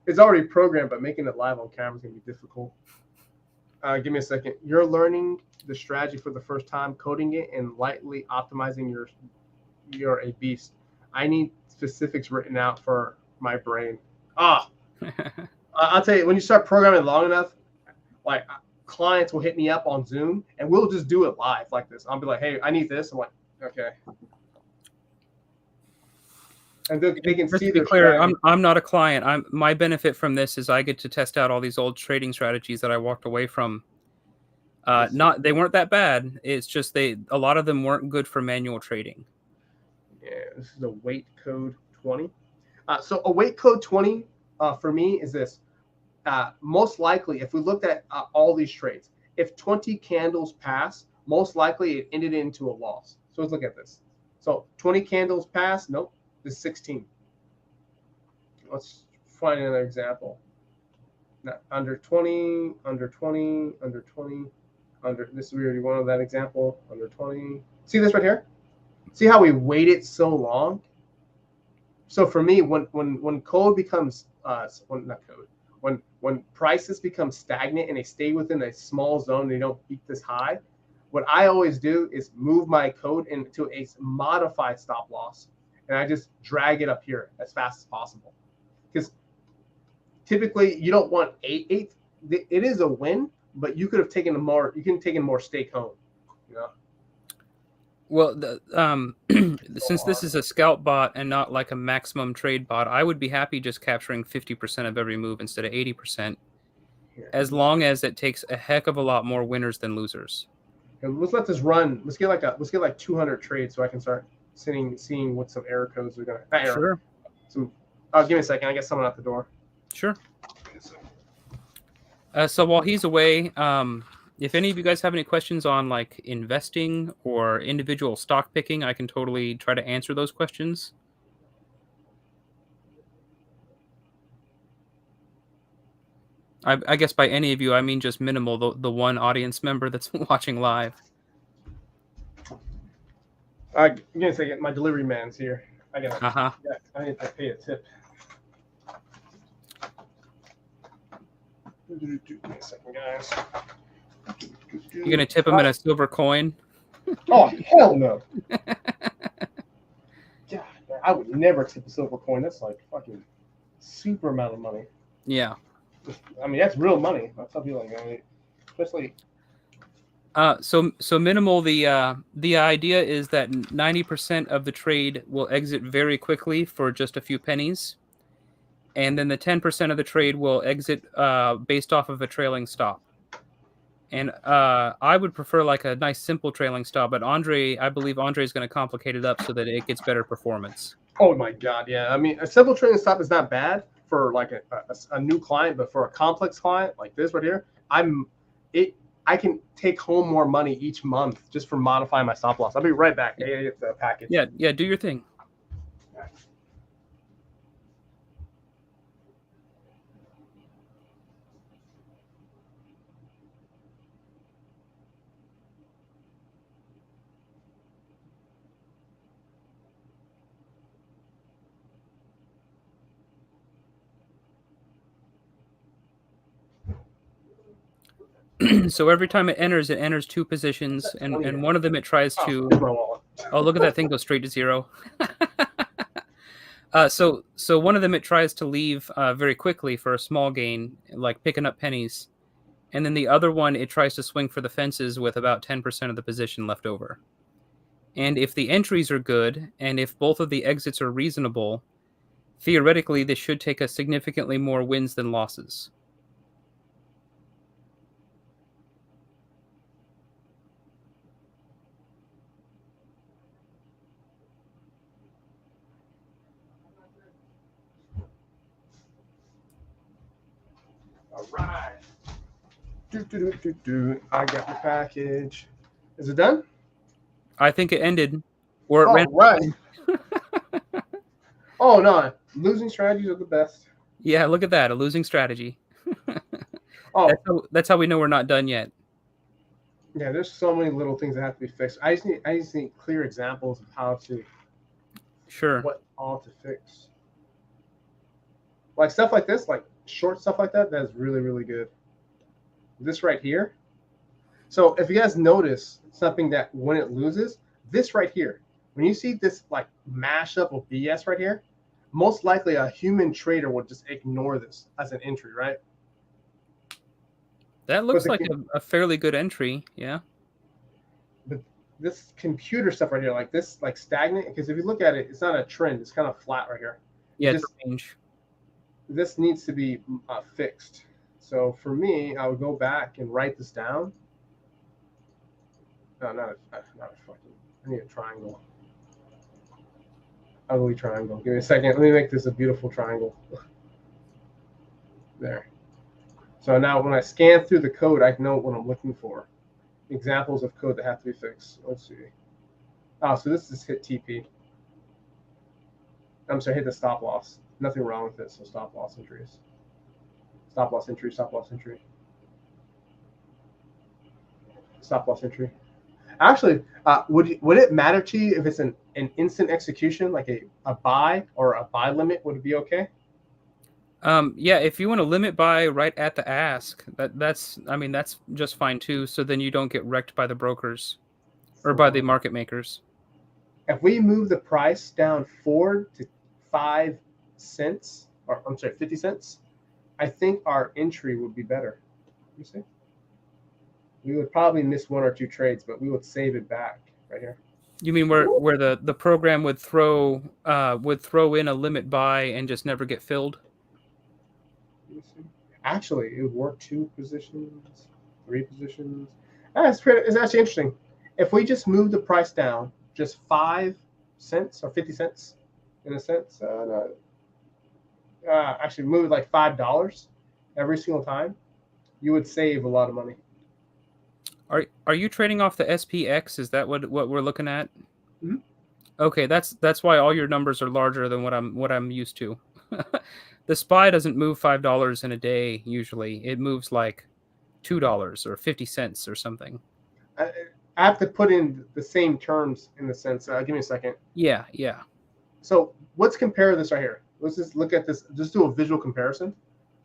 it's already programmed, but making it live on camera is going to be difficult. Give me a second. You're learning the strategy for the first time, coding it and lightly optimizing you're a beast. I need specifics written out for my brain. I'll tell you, when you start programming long enough, like clients will hit me up on Zoom and we'll just do it live like this. I'll be like, hey, I need this. I'm like, okay. And they can see. To be clear, I'm not a client. My benefit from this is I get to test out all these old trading strategies that I walked away from. They weren't that bad. It's just a lot of them weren't good for manual trading. Yeah, this is a weight code 20. So a weight code 20 for me is this. Most likely, if we looked at all these trades, if 20 candles pass, most likely it ended into a loss. So let's look at this. So 20 candles pass. Nope. This is 16. Let's find another example. under 20, under 20, under 20, under. This is really one of that example. Under 20. See this right here? See how we waited so long? So for me, when code becomes not code, when prices become stagnant and they stay within a small zone, they don't peak this high. What I always do is move my code into a modified stop loss, and I just drag it up here as fast as possible. Because typically you don't want 8. It is a win, but you could have taken more. You can have taken more stake home. You know. Well, since this is a scout bot and not like a maximum trade bot, I would be happy just capturing 50% of every move instead of 80%, as long as it takes a heck of a lot more winners than losers. And let's let this run. Let's get like 200 trades so I can start seeing what some error codes are gonna. Sure. Some. Give me a second. I got someone out the door. Sure. So while he's away, if any of you guys have any questions on like investing or individual stock picking, I can totally try to answer those questions. I guess by any of you, I mean just minimal, the one audience member that's watching live. Give me a second. My delivery man's here. I need to pay a tip. Give me a second, guys. You're going to tip him in a silver coin? Oh, hell no. God, I would never tip a silver coin. That's like fucking super amount of money. Yeah. I mean, that's real money. That's how people like, I mean, especially. So minimal, the idea is that 90% of the trade will exit very quickly for just a few pennies. And then the 10% of the trade will exit based off of a trailing stop. And I would prefer like a nice simple trailing stop, but I believe Andre is going to complicate it up so that it gets better performance. Oh my God, yeah. I mean, a simple trailing stop is not bad for like a new client, but for a complex client like this right here, I can take home more money each month just for modifying my stop loss. I'll be right back. I gotta get the package. Yeah, do your thing. So every time it enters 2 positions, and one of them it tries to. Oh, look at that thing go straight to 0. So one of them it tries to leave very quickly for a small gain, like picking up pennies, and then the other one it tries to swing for the fences with about 10% of the position left over. And if the entries are good, and if both of the exits are reasonable, theoretically this should take us significantly more wins than losses. All right. I got the package. Is it done? I think it ended. Or it ran. Right. Oh no, losing strategies are the best. Yeah, look at that, a losing strategy. Oh, that's how we know we're not done yet. Yeah, there's so many little things that have to be fixed. I just need clear examples of how to. Sure. What all to fix. Like stuff like this, like short stuff like that, that's really, really good. This right here. So if you guys notice something that when it loses, this right here, when you see this like mashup of BS right here, most likely a human trader would just ignore this as an entry, right? That looks like a fairly good entry, yeah. But this computer stuff right here, like this, like stagnant, because if you look at it, it's not a trend. It's kind of flat right here. Yeah, it's a range. This needs to be fixed. So for me, I would go back and write this down. No, not a fucking. I need a triangle. Ugly triangle. Give me a second. Let me make this a beautiful triangle. There. So now when I scan through the code, I know what I'm looking for. Examples of code that have to be fixed. Let's see. Oh, so this is hit TP. I'm sorry, hit the stop loss. Nothing wrong with it, so stop loss entries. Stop loss entry, stop loss entry. Stop loss entry. Actually, would it matter to you if it's an instant execution, like a buy or a buy limit? Would it be okay? Yeah, if you want to limit buy right at the ask, that's just fine too. So then you don't get wrecked by the brokers or by the market makers. If we move the price down 4 to 5 cents, or I'm sorry, 50 cents, I think our entry would be better. You see? We would probably miss 1 or 2 trades, but we would save it back right here. You mean where the program would throw in a limit buy and just never get filled? Actually, it would work 2 positions, 3 positions. It's actually interesting. If we just move the price down just 5 cents or 50 cents, in a sense, actually move it like $5 every single time, you would save a lot of money. Are you trading off the SPX? Is that what we're looking at? Mm-hmm. Okay, that's why all your numbers are larger than what I'm used to. The SPY doesn't move $5 in a day usually. It moves like $2 or 50 cents or something. I have to put in the same terms in the sense. Give me a second. Yeah. So let's compare this right here. Let's just look at this. Just do a visual comparison.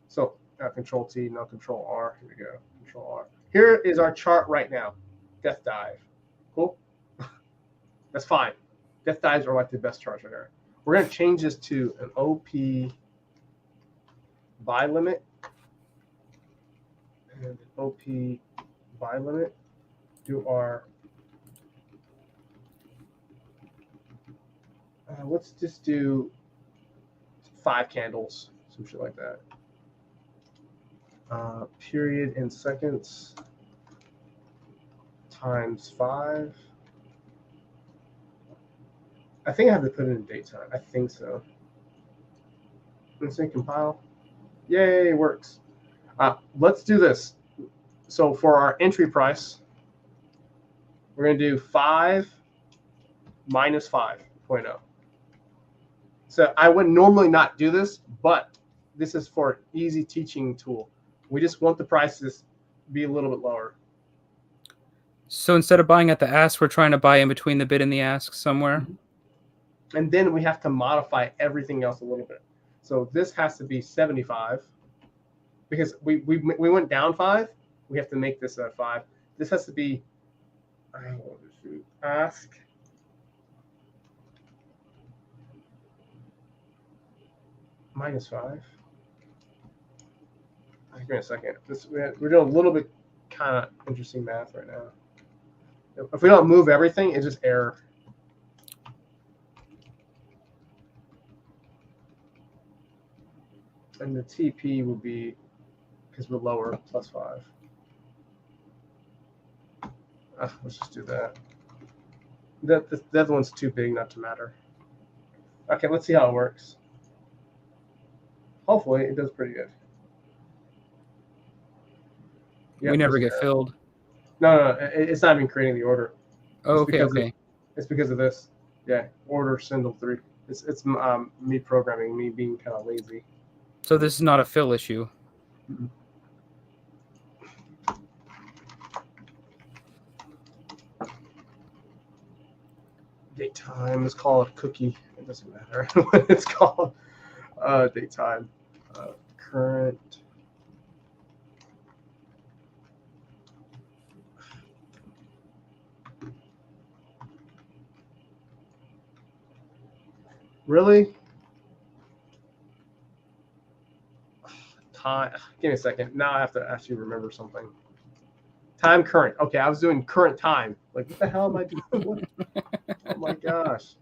So Control T, now Control R. Here we go. Control R. Here is our chart right now. Death dive. Cool. That's fine. Death dives are like the best charts right here. We're going to change this to an OP buy limit. And OP buy limit. Do our let's just do 5 candles, some shit like that. Period in seconds times 5. I think I have to put it in daytime. I think so. Let's say compile. Yay, it works. Let's do this. So for our entry price, we're going to do 5 minus 5.0. So I would normally not do this, but this is for easy teaching tool. We just want the prices to be a little bit lower. So instead of buying at the ask, we're trying to buy in between the bid and the ask somewhere. And then we have to modify everything else a little bit. So this has to be 75 because we went down 5. We have to make this a 5. This has to be ask minus 5. Give me a second. We're doing a little bit kind of interesting math right now. If we don't move everything, it's just error. And the TP will be, because we're lower, plus 5. Let's just do that. The other one's too big not to matter. Okay, let's see how it works. Hopefully, it does pretty good. Yep, we never get filled. No, it's not even creating the order. Oh, okay. It's because of this. Yeah, order symbol 3. It's me programming, me being kind of lazy. So this is not a fill issue. Mm-hmm. Daytime. Let's call it cookie. It doesn't matter what it's called. Daytime. Current. Really? Time. Give me a second. Now I have to actually remember something. Time current. Okay, I was doing current time. Like, what the hell am I doing? Oh my gosh.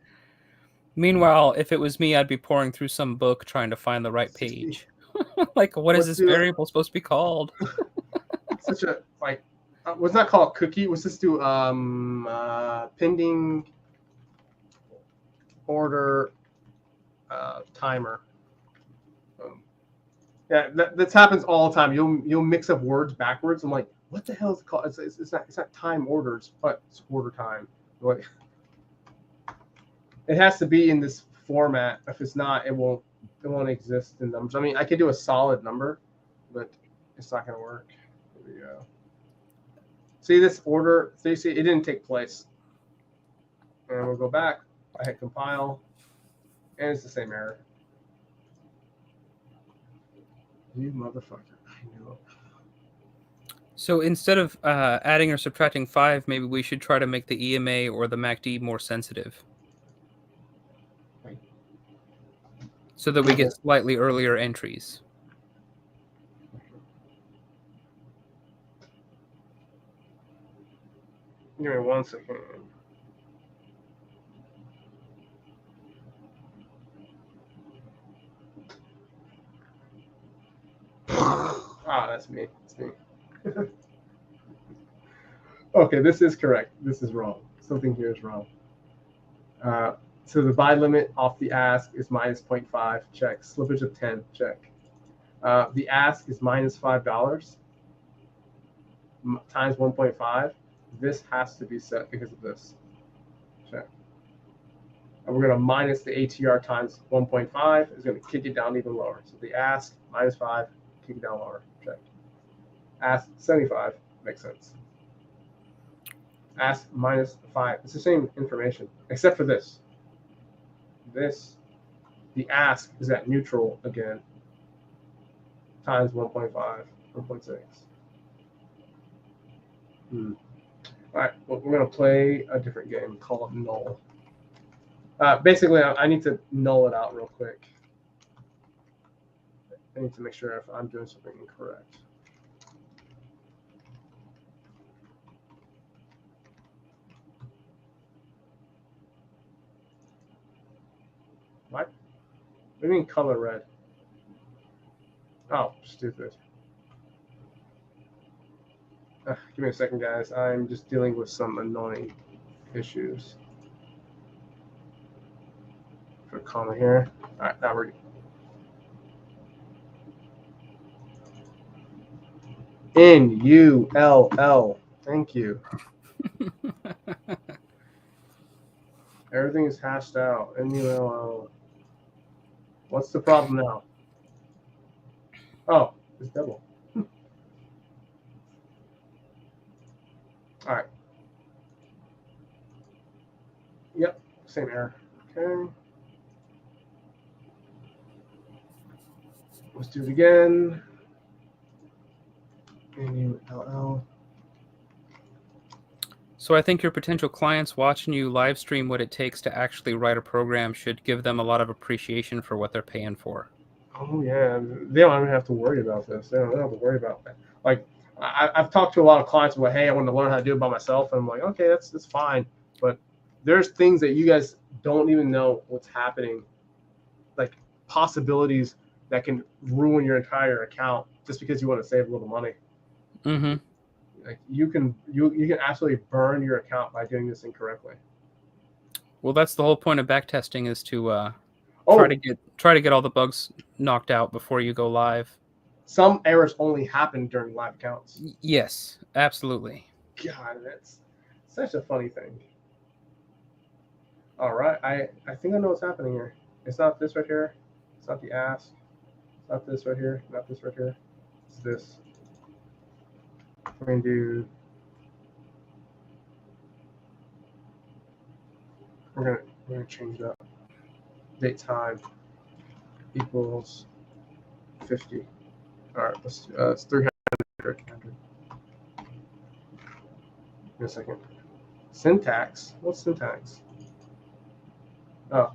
Meanwhile, if it was me, I'd be pouring through some book trying to find the right page. Like, what is this variable supposed to be called? Such a was not called cookie. Let's just do pending order timer. Yeah, that happens all the time. You'll mix up words backwards. I'm like, what the hell is it called? It's not time orders, but it's order time. Like, it has to be in this format. If it's not, it won't exist in numbers. I mean, I could do a solid number, but it's not going to work. Here we go. See this order? So you see, it didn't take place. And we'll go back. I hit compile, and it's the same error. You motherfucker! I knew it. So instead of adding or subtracting 5, maybe we should try to make the EMA or the MACD more sensitive, Right. so that we get slightly earlier entries. Give me 1 second. Ah, that's me. It's me. Okay, this is correct. This is wrong. Something here is wrong. So the buy limit off the ask is minus 0.5. Check. Slippage of 10. Check. The ask is minus $5 times 1.5. This has to be set because of this. Check. And we're going to minus the ATR times 1.5 is going to kick it down even lower. So the ask minus 5, kick it down lower. Check. Ask 75 makes sense. Ask minus 5. It's the same information except for this. This, the ask is at neutral again times 1.5, 1.6. All right, well, we're going to play a different game called null. Basically, I need to null it out real quick. I need to make sure if I'm doing something incorrect. What? What do you mean color red? Oh, stupid. Give me a second, guys. I'm just dealing with some annoying issues. Put a comma here. All right, now we're N-U-L-L. Thank you. Everything is hashed out. N-U-L-L. What's the problem now? Oh, it's double. All right. Yep, same error. Okay. Let's do it again. N-U-L-L. So I think your potential clients watching you live stream what it takes to actually write a program should give them a lot of appreciation for what they're paying for. Oh yeah, they don't even have to worry about this. They don't have to worry about that. Like I've talked to a lot of clients about, hey, I want to learn how to do it by myself, and I'm like, okay, that's fine. But there's things that you guys don't even know what's happening, like possibilities that can ruin your entire account just because you want to save a little money. Mm-hmm. Like you can absolutely burn your account by doing this incorrectly. Well, that's the whole point of backtesting, is to try to get all the bugs knocked out before you go live. Some errors only happen during live accounts. Yes, absolutely. God, that's such a funny thing. All right, I think I know what's happening here. It's not this right here. It's not the ask. It's not this right here. Not this right here. It's this. We're gonna do. We're gonna change it up. Date time equals 50. All right, let's do, it's 300. Give me a second. Syntax. What's syntax? Oh.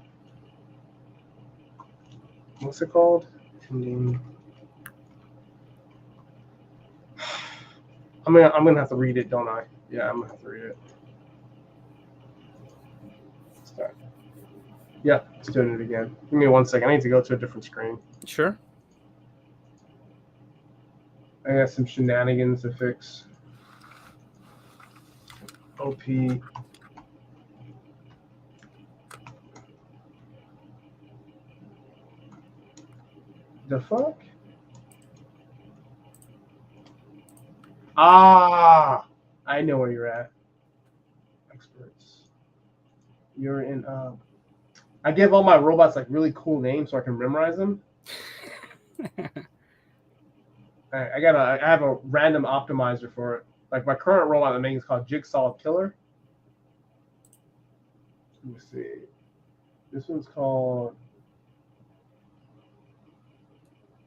What's it called? Ending. I'm gonna have to read it, don't I? Yeah, I'm gonna have to read it. Start. Yeah, it's doing it again. Give me 1 second. I need to go to a different screen. Sure. I got some shenanigans to fix. OP. The fuck? Ah, I know where you're at. Experts. You're in. I give all my robots like really cool names so I can memorize them. I have a random optimizer for it. Like my current rollout I'm making is called Jigsaw Killer. Let me see. This one's called.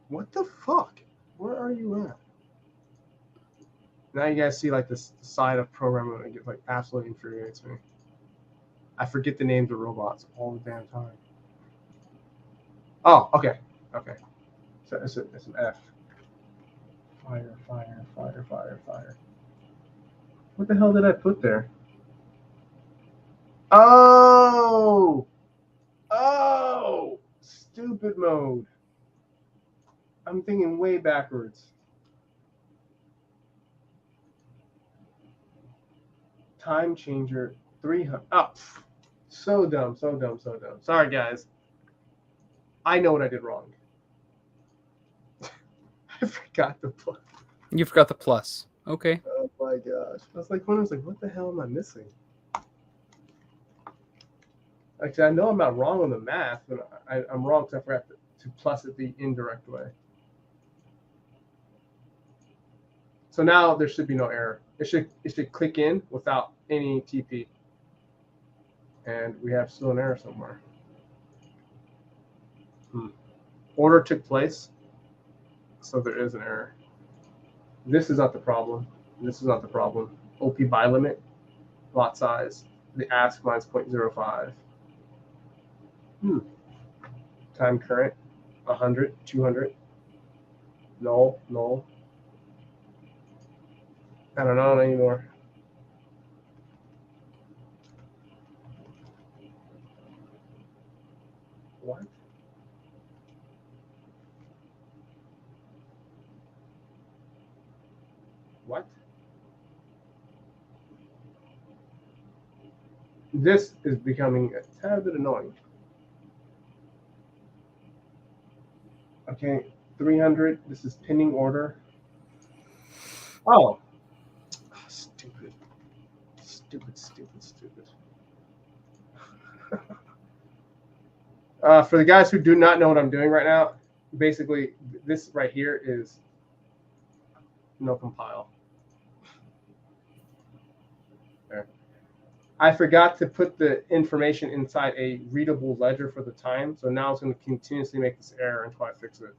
What the fuck? Where are you at? Now you guys see like this side of programming that gets like absolutely infuriates me. I forget the names of robots all the damn time. Oh, okay. Okay. So it's an F. Fire, fire, fire, fire, fire. What the hell did I put there? Oh! Oh! Stupid mode. I'm thinking way backwards. Time changer 300. Oh, so dumb, so dumb, so dumb. Sorry, guys. I know what I did wrong. I forgot the plus. You forgot the plus. Okay. Oh my gosh. I was like, what the hell am I missing? Actually, I know I'm not wrong on the math, but I'm wrong because I forgot to plus it the indirect way. So now there should be no error. It should click in without any TP. And we have still an error somewhere. Order took place, so there is an error. This is not the problem. This is not the problem. OP by limit, lot size, the ask minus 0.05. Time current, 100, 200. Null, null. I don't know anymore. What? What? This is becoming a tad bit annoying. Okay, 300. This is pinning order. Oh. Stupid. Stupid, stupid, stupid. For the guys who do not know what I'm doing right now, basically this right here is no compile. There. I forgot to put the information inside a readable ledger for the time, so now it's going to continuously make this error until I fix it.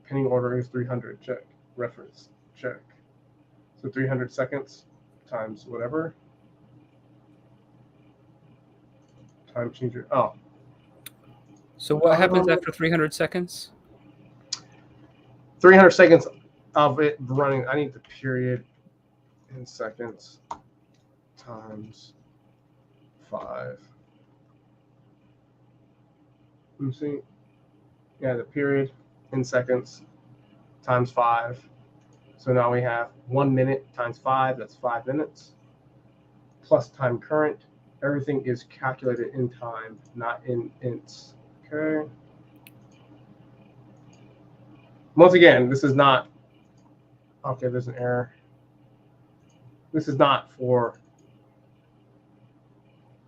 Pinning order is 300. Check. Reference. Check. So 300 seconds times whatever. Time changer. Oh. So what happens after 300 seconds? 300 seconds of it running. I need the period in seconds times 5. Let me see. Yeah, the period in seconds times 5. So now we have 1 minute times 5. That's 5 minutes. Plus time current. Everything is calculated in time, not in ints. Okay. Once again, this is not. Okay, there's an error. This is not for.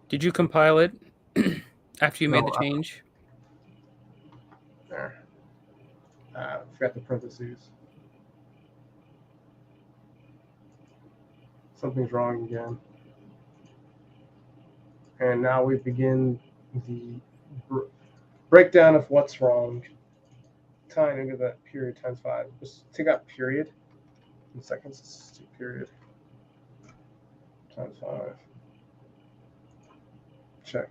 Did you compile it after you made the change? There. Forgot the parentheses. Something's wrong again. And now we begin the breakdown of what's wrong. Tying into that period times 5. Just take out period in seconds. Let's do period times 5. Check.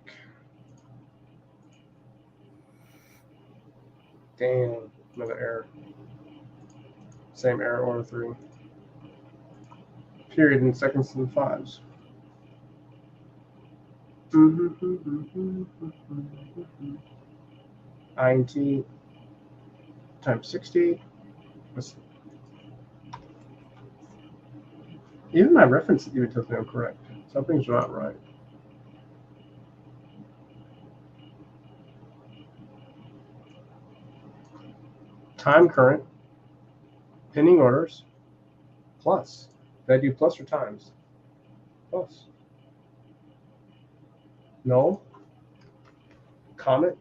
Damn, another error. Same error, order 3. Period in seconds and 5s. INT times 60. Even my reference even tells me I'm correct. Something's not right. Time current, pinning orders, plus. Did I do plus or times? Plus. No. Comment.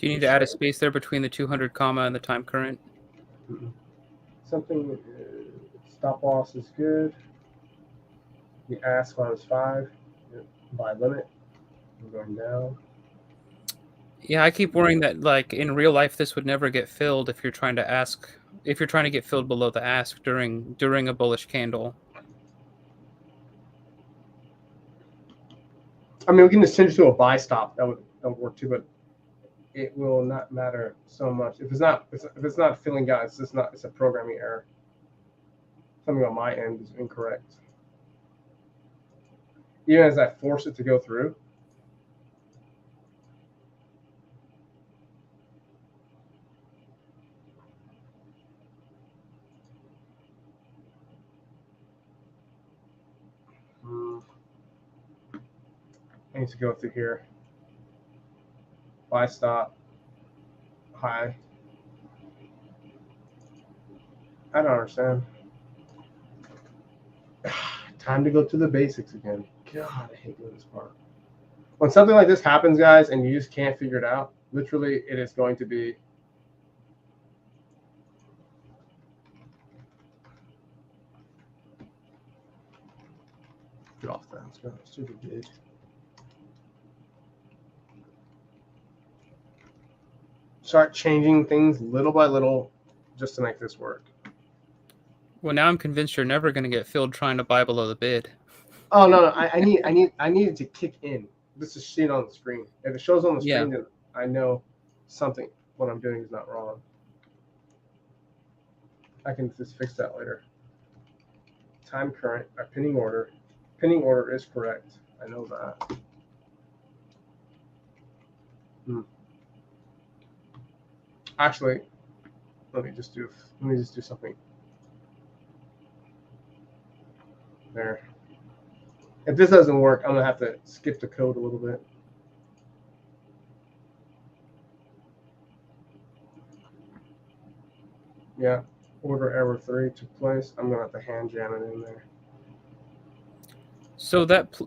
Do you need to add a space there between the 200 comma and the time current? Something, stop loss is good. The ask minus 5, buy limit, we're going down. Yeah, I keep worrying that like in real life this would never get filled if you're trying to get filled below the ask during a bullish candle. I mean, we can just change it to a buy stop. That would work too, but it will not matter so much if it's not filling, guys. It's a programming error. Something on my end is incorrect. Even as I force it to go through. I need to go through here. Buy stop. High. I don't understand. Time to go to the basics again. God, I hate doing this part. When something like this happens, guys, and you just can't figure it out, literally, it is going to be get off that. Let's go. Stupid bid. Start changing things little by little just to make this work. Well, now I'm convinced you're never going to get filled trying to buy below the bid. Oh no, I need it to kick in. This is seen on the screen. If it shows on the screen, then I know what I'm doing is not wrong. I can just fix that later. Time current, our pinning order. Pinning order is correct. I know that. Actually, let me just do something. There. If this doesn't work, I'm gonna have to skip the code a little bit. Yeah, order error 3 took place. I'm gonna have to hand jam it in there. So that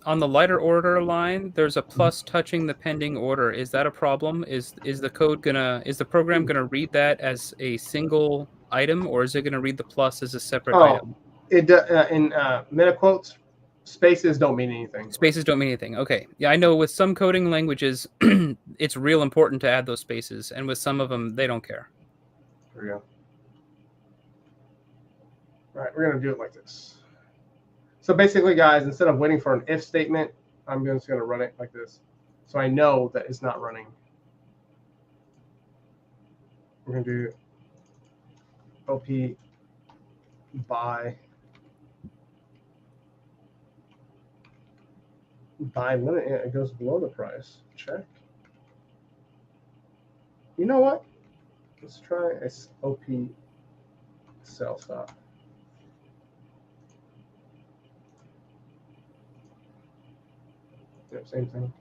on the lighter order line, there's a plus touching the pending order. Is that a problem? Is the program gonna read that as a single item, or is it gonna read the plus as a separate item? It in meta quotes, spaces don't mean anything. Spaces don't mean anything. Okay. Yeah, I know with some coding languages, it's real important to add those spaces, and with some of them, they don't care. There we go. All right, we're gonna do it like this. So basically, guys, instead of waiting for an if statement, I'm just going to run it like this. So I know that it's not running. We're going to do OP buy limit. Yeah, it goes below the price. Check. You know what? Let's try OP sell stop. Yep, same thing.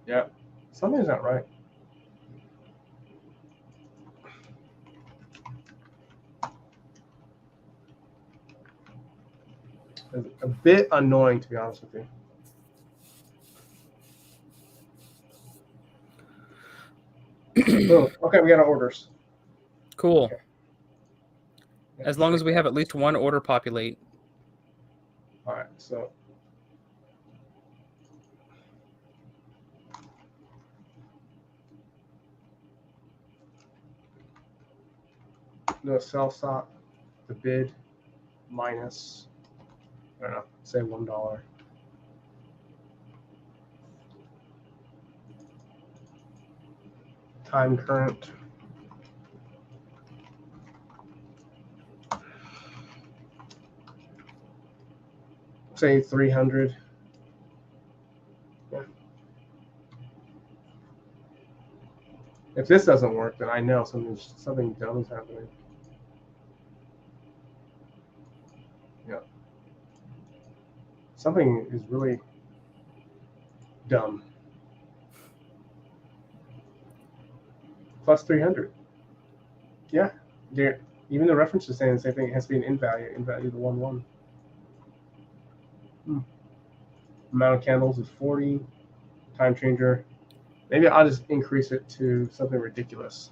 Yep, something's not right. It's a bit annoying, to be honest with you. Okay, we got our orders. Cool. Okay. As long as we have at least one order populate. All right, so do a sell stop, the bid minus, I don't know, say $1. Time current. Say 300. Yeah. If this doesn't work, then I know something dumb is happening. Yeah. Something is really dumb. Plus 300. Yeah, even the reference is saying the same thing. It has to be an in value to 1, 1. Amount of candles is 40. Time changer. Maybe I'll just increase it to something ridiculous.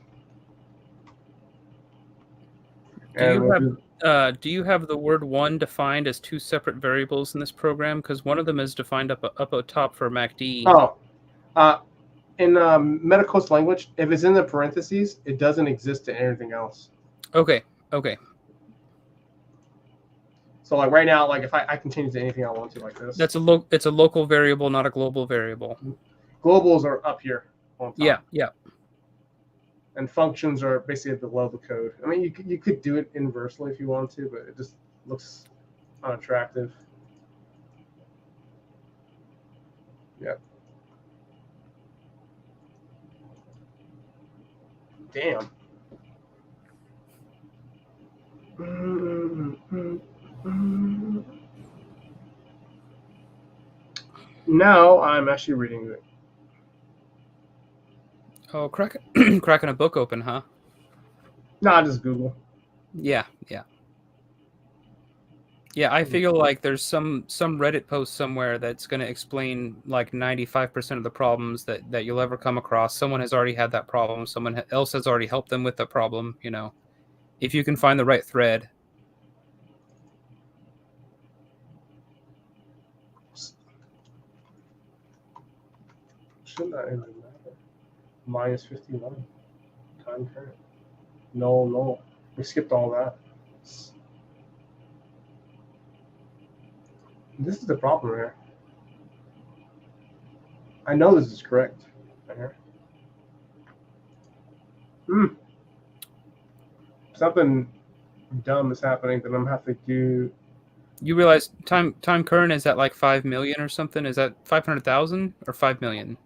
Do you have the word one defined as 2 separate variables in this program? Because one of them is defined up top for MACD. Oh, in Medico's language, if it's in the parentheses, it doesn't exist to anything else. Okay. So like right now, like if I can change to anything I want to, like this. It's a local variable, not a global variable. Globals are up here on top. Yeah. And functions are basically below the code. I mean, you could do it inversely if you wanted to, but it just looks unattractive. Yeah. Damn. Now I'm actually reading it. Oh, cracking a book open, huh? Nah, just Google. Yeah. I feel like there's some Reddit post somewhere that's going to explain like 95% of the problems that you'll ever come across. Someone has already had that problem. Someone else has already helped them with the problem, you know. If you can find the right thread. Shouldn't that even matter? Minus 51. Time current. No. We skipped all that. This is the problem here. I know this is correct. Right here. Something dumb is happening that I'm gonna have to do. You realize time current is at like 5 million or something? Is that 500,000 or 5 million?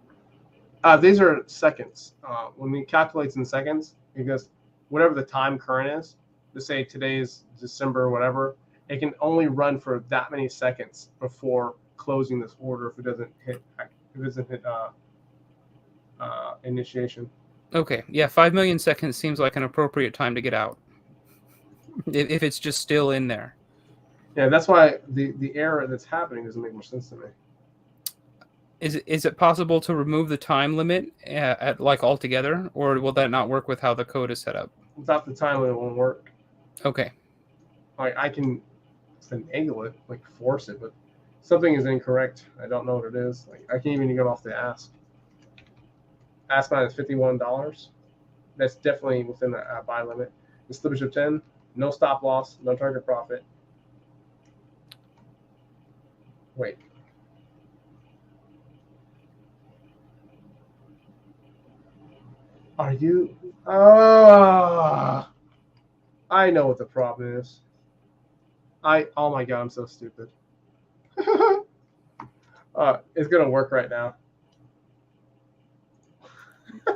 These are seconds. When it calculates in seconds, it goes whatever the time current is. Let's say today is December, whatever. It can only run for that many seconds before closing this order if it doesn't hit initiation. Okay, yeah, 5 million seconds seems like an appropriate time to get out. If it's just still in there. Yeah, that's why the error that's happening doesn't make much sense to me. Is it possible to remove the time limit at like altogether, or will that not work with how the code is set up? Without the time limit, it won't work. Okay. Like I can finagle it, like force it, but something is incorrect. I don't know what it is. Like I can't even get off the ask. Ask mine is $51. That's definitely within the buy limit. The slippage of 10, no stop loss, no target profit. Wait. Are you? I know what the problem is. Oh my god, I'm so stupid. It's gonna work right now.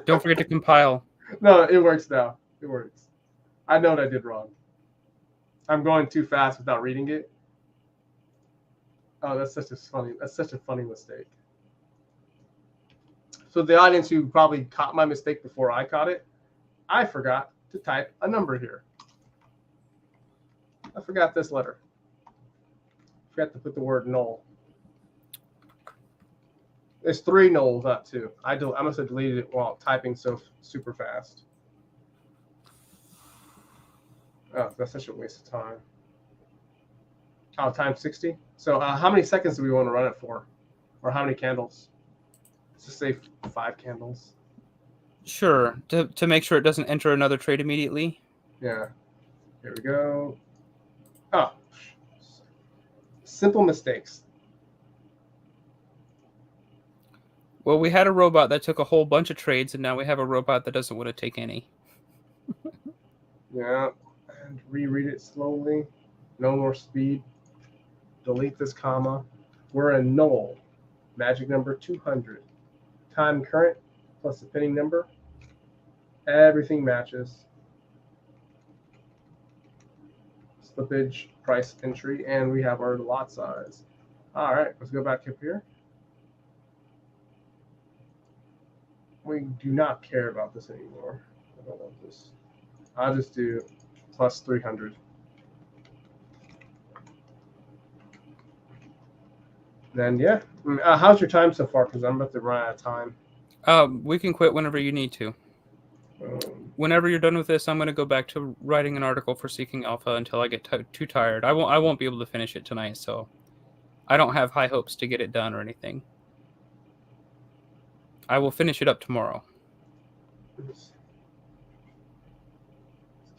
Don't forget to compile. No, it works now. It works. I know what I did wrong. I'm going too fast without reading it. Oh, that's such a funny mistake. So the audience who probably caught my mistake before I caught it, I forgot to type a number here. I forgot this letter. Forgot to put the word null. There's 3 nulls up too. I must have deleted it while typing so super fast. Oh, that's such a waste of time. Oh, times 60. So how many seconds do we want to run it for? Or how many candles? Let's just say 5 candles. Sure. To make sure it doesn't enter another trade immediately. Yeah. Here we go. Oh. Simple mistakes. Well, we had a robot that took a whole bunch of trades, and now we have a robot that doesn't want to take any. Yeah. And reread it slowly. No more speed. Delete this comma. We're in null. Magic number 200. Time current plus the pinning number. Everything matches. Slippage, price entry, and we have our lot size. All right, let's go back up here. We do not care about this anymore. I don't want this. I'll just do plus 300. Then yeah, how's your time so far? Because I'm about to run out of time. We can quit whenever you need to. Whenever you're done with this, I'm going to go back to writing an article for Seeking Alpha until I get too tired. I won't be able to finish it tonight, so I don't have high hopes to get it done or anything. I will finish it up tomorrow. It's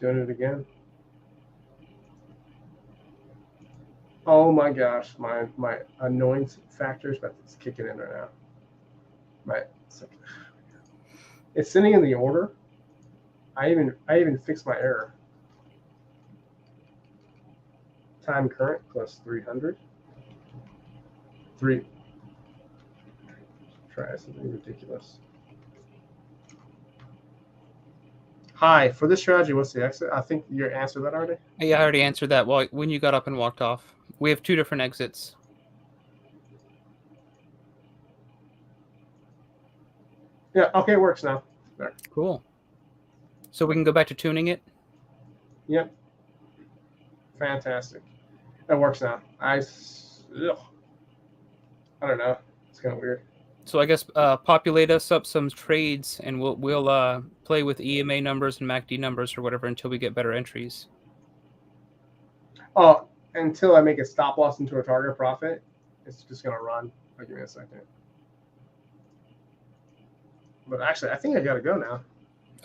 doing it again. Oh my gosh, my annoyance factor is about to kick it in right now. It's sitting in the order. I even fixed my error. Time current plus 300. Try something ridiculous. Hi, for this strategy, what's the exit? I think you answered that already. Yeah, I already answered that when you got up and walked off. We have 2 different exits. Yeah, okay, it works now. There. Cool. So we can go back to tuning it? Yep. Fantastic. It works now. I don't know. It's kind of weird. So I guess populate us up some trades, and we'll play with EMA numbers and MACD numbers or whatever until we get better entries. Oh, until I make a stop loss into a target profit, it's just gonna run. I'll give me a second. But actually, I think I gotta go now.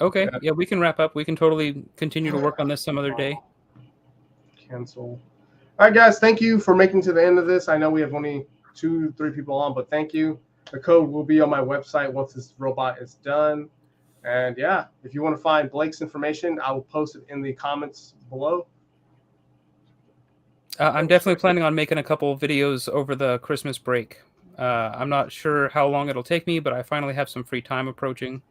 Okay. Yeah, we can wrap up. We can totally continue to work on this some other day. Cancel. All right, guys. Thank you for making to the end of this. I know we have only 2-3 people on, but thank you. The code will be on my website once this robot is done. And yeah, if you want to find Blake's information, I will post it in the comments below. I'm definitely planning on making a couple of videos over the Christmas break. I'm not sure how long it'll take me, but I finally have some free time approaching.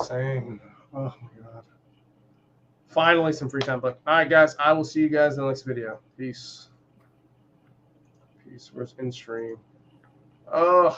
Same. Oh my god. Finally some free time. But all right, guys, I will see you guys in the next video. Peace. Peace. Where's in stream? Ugh.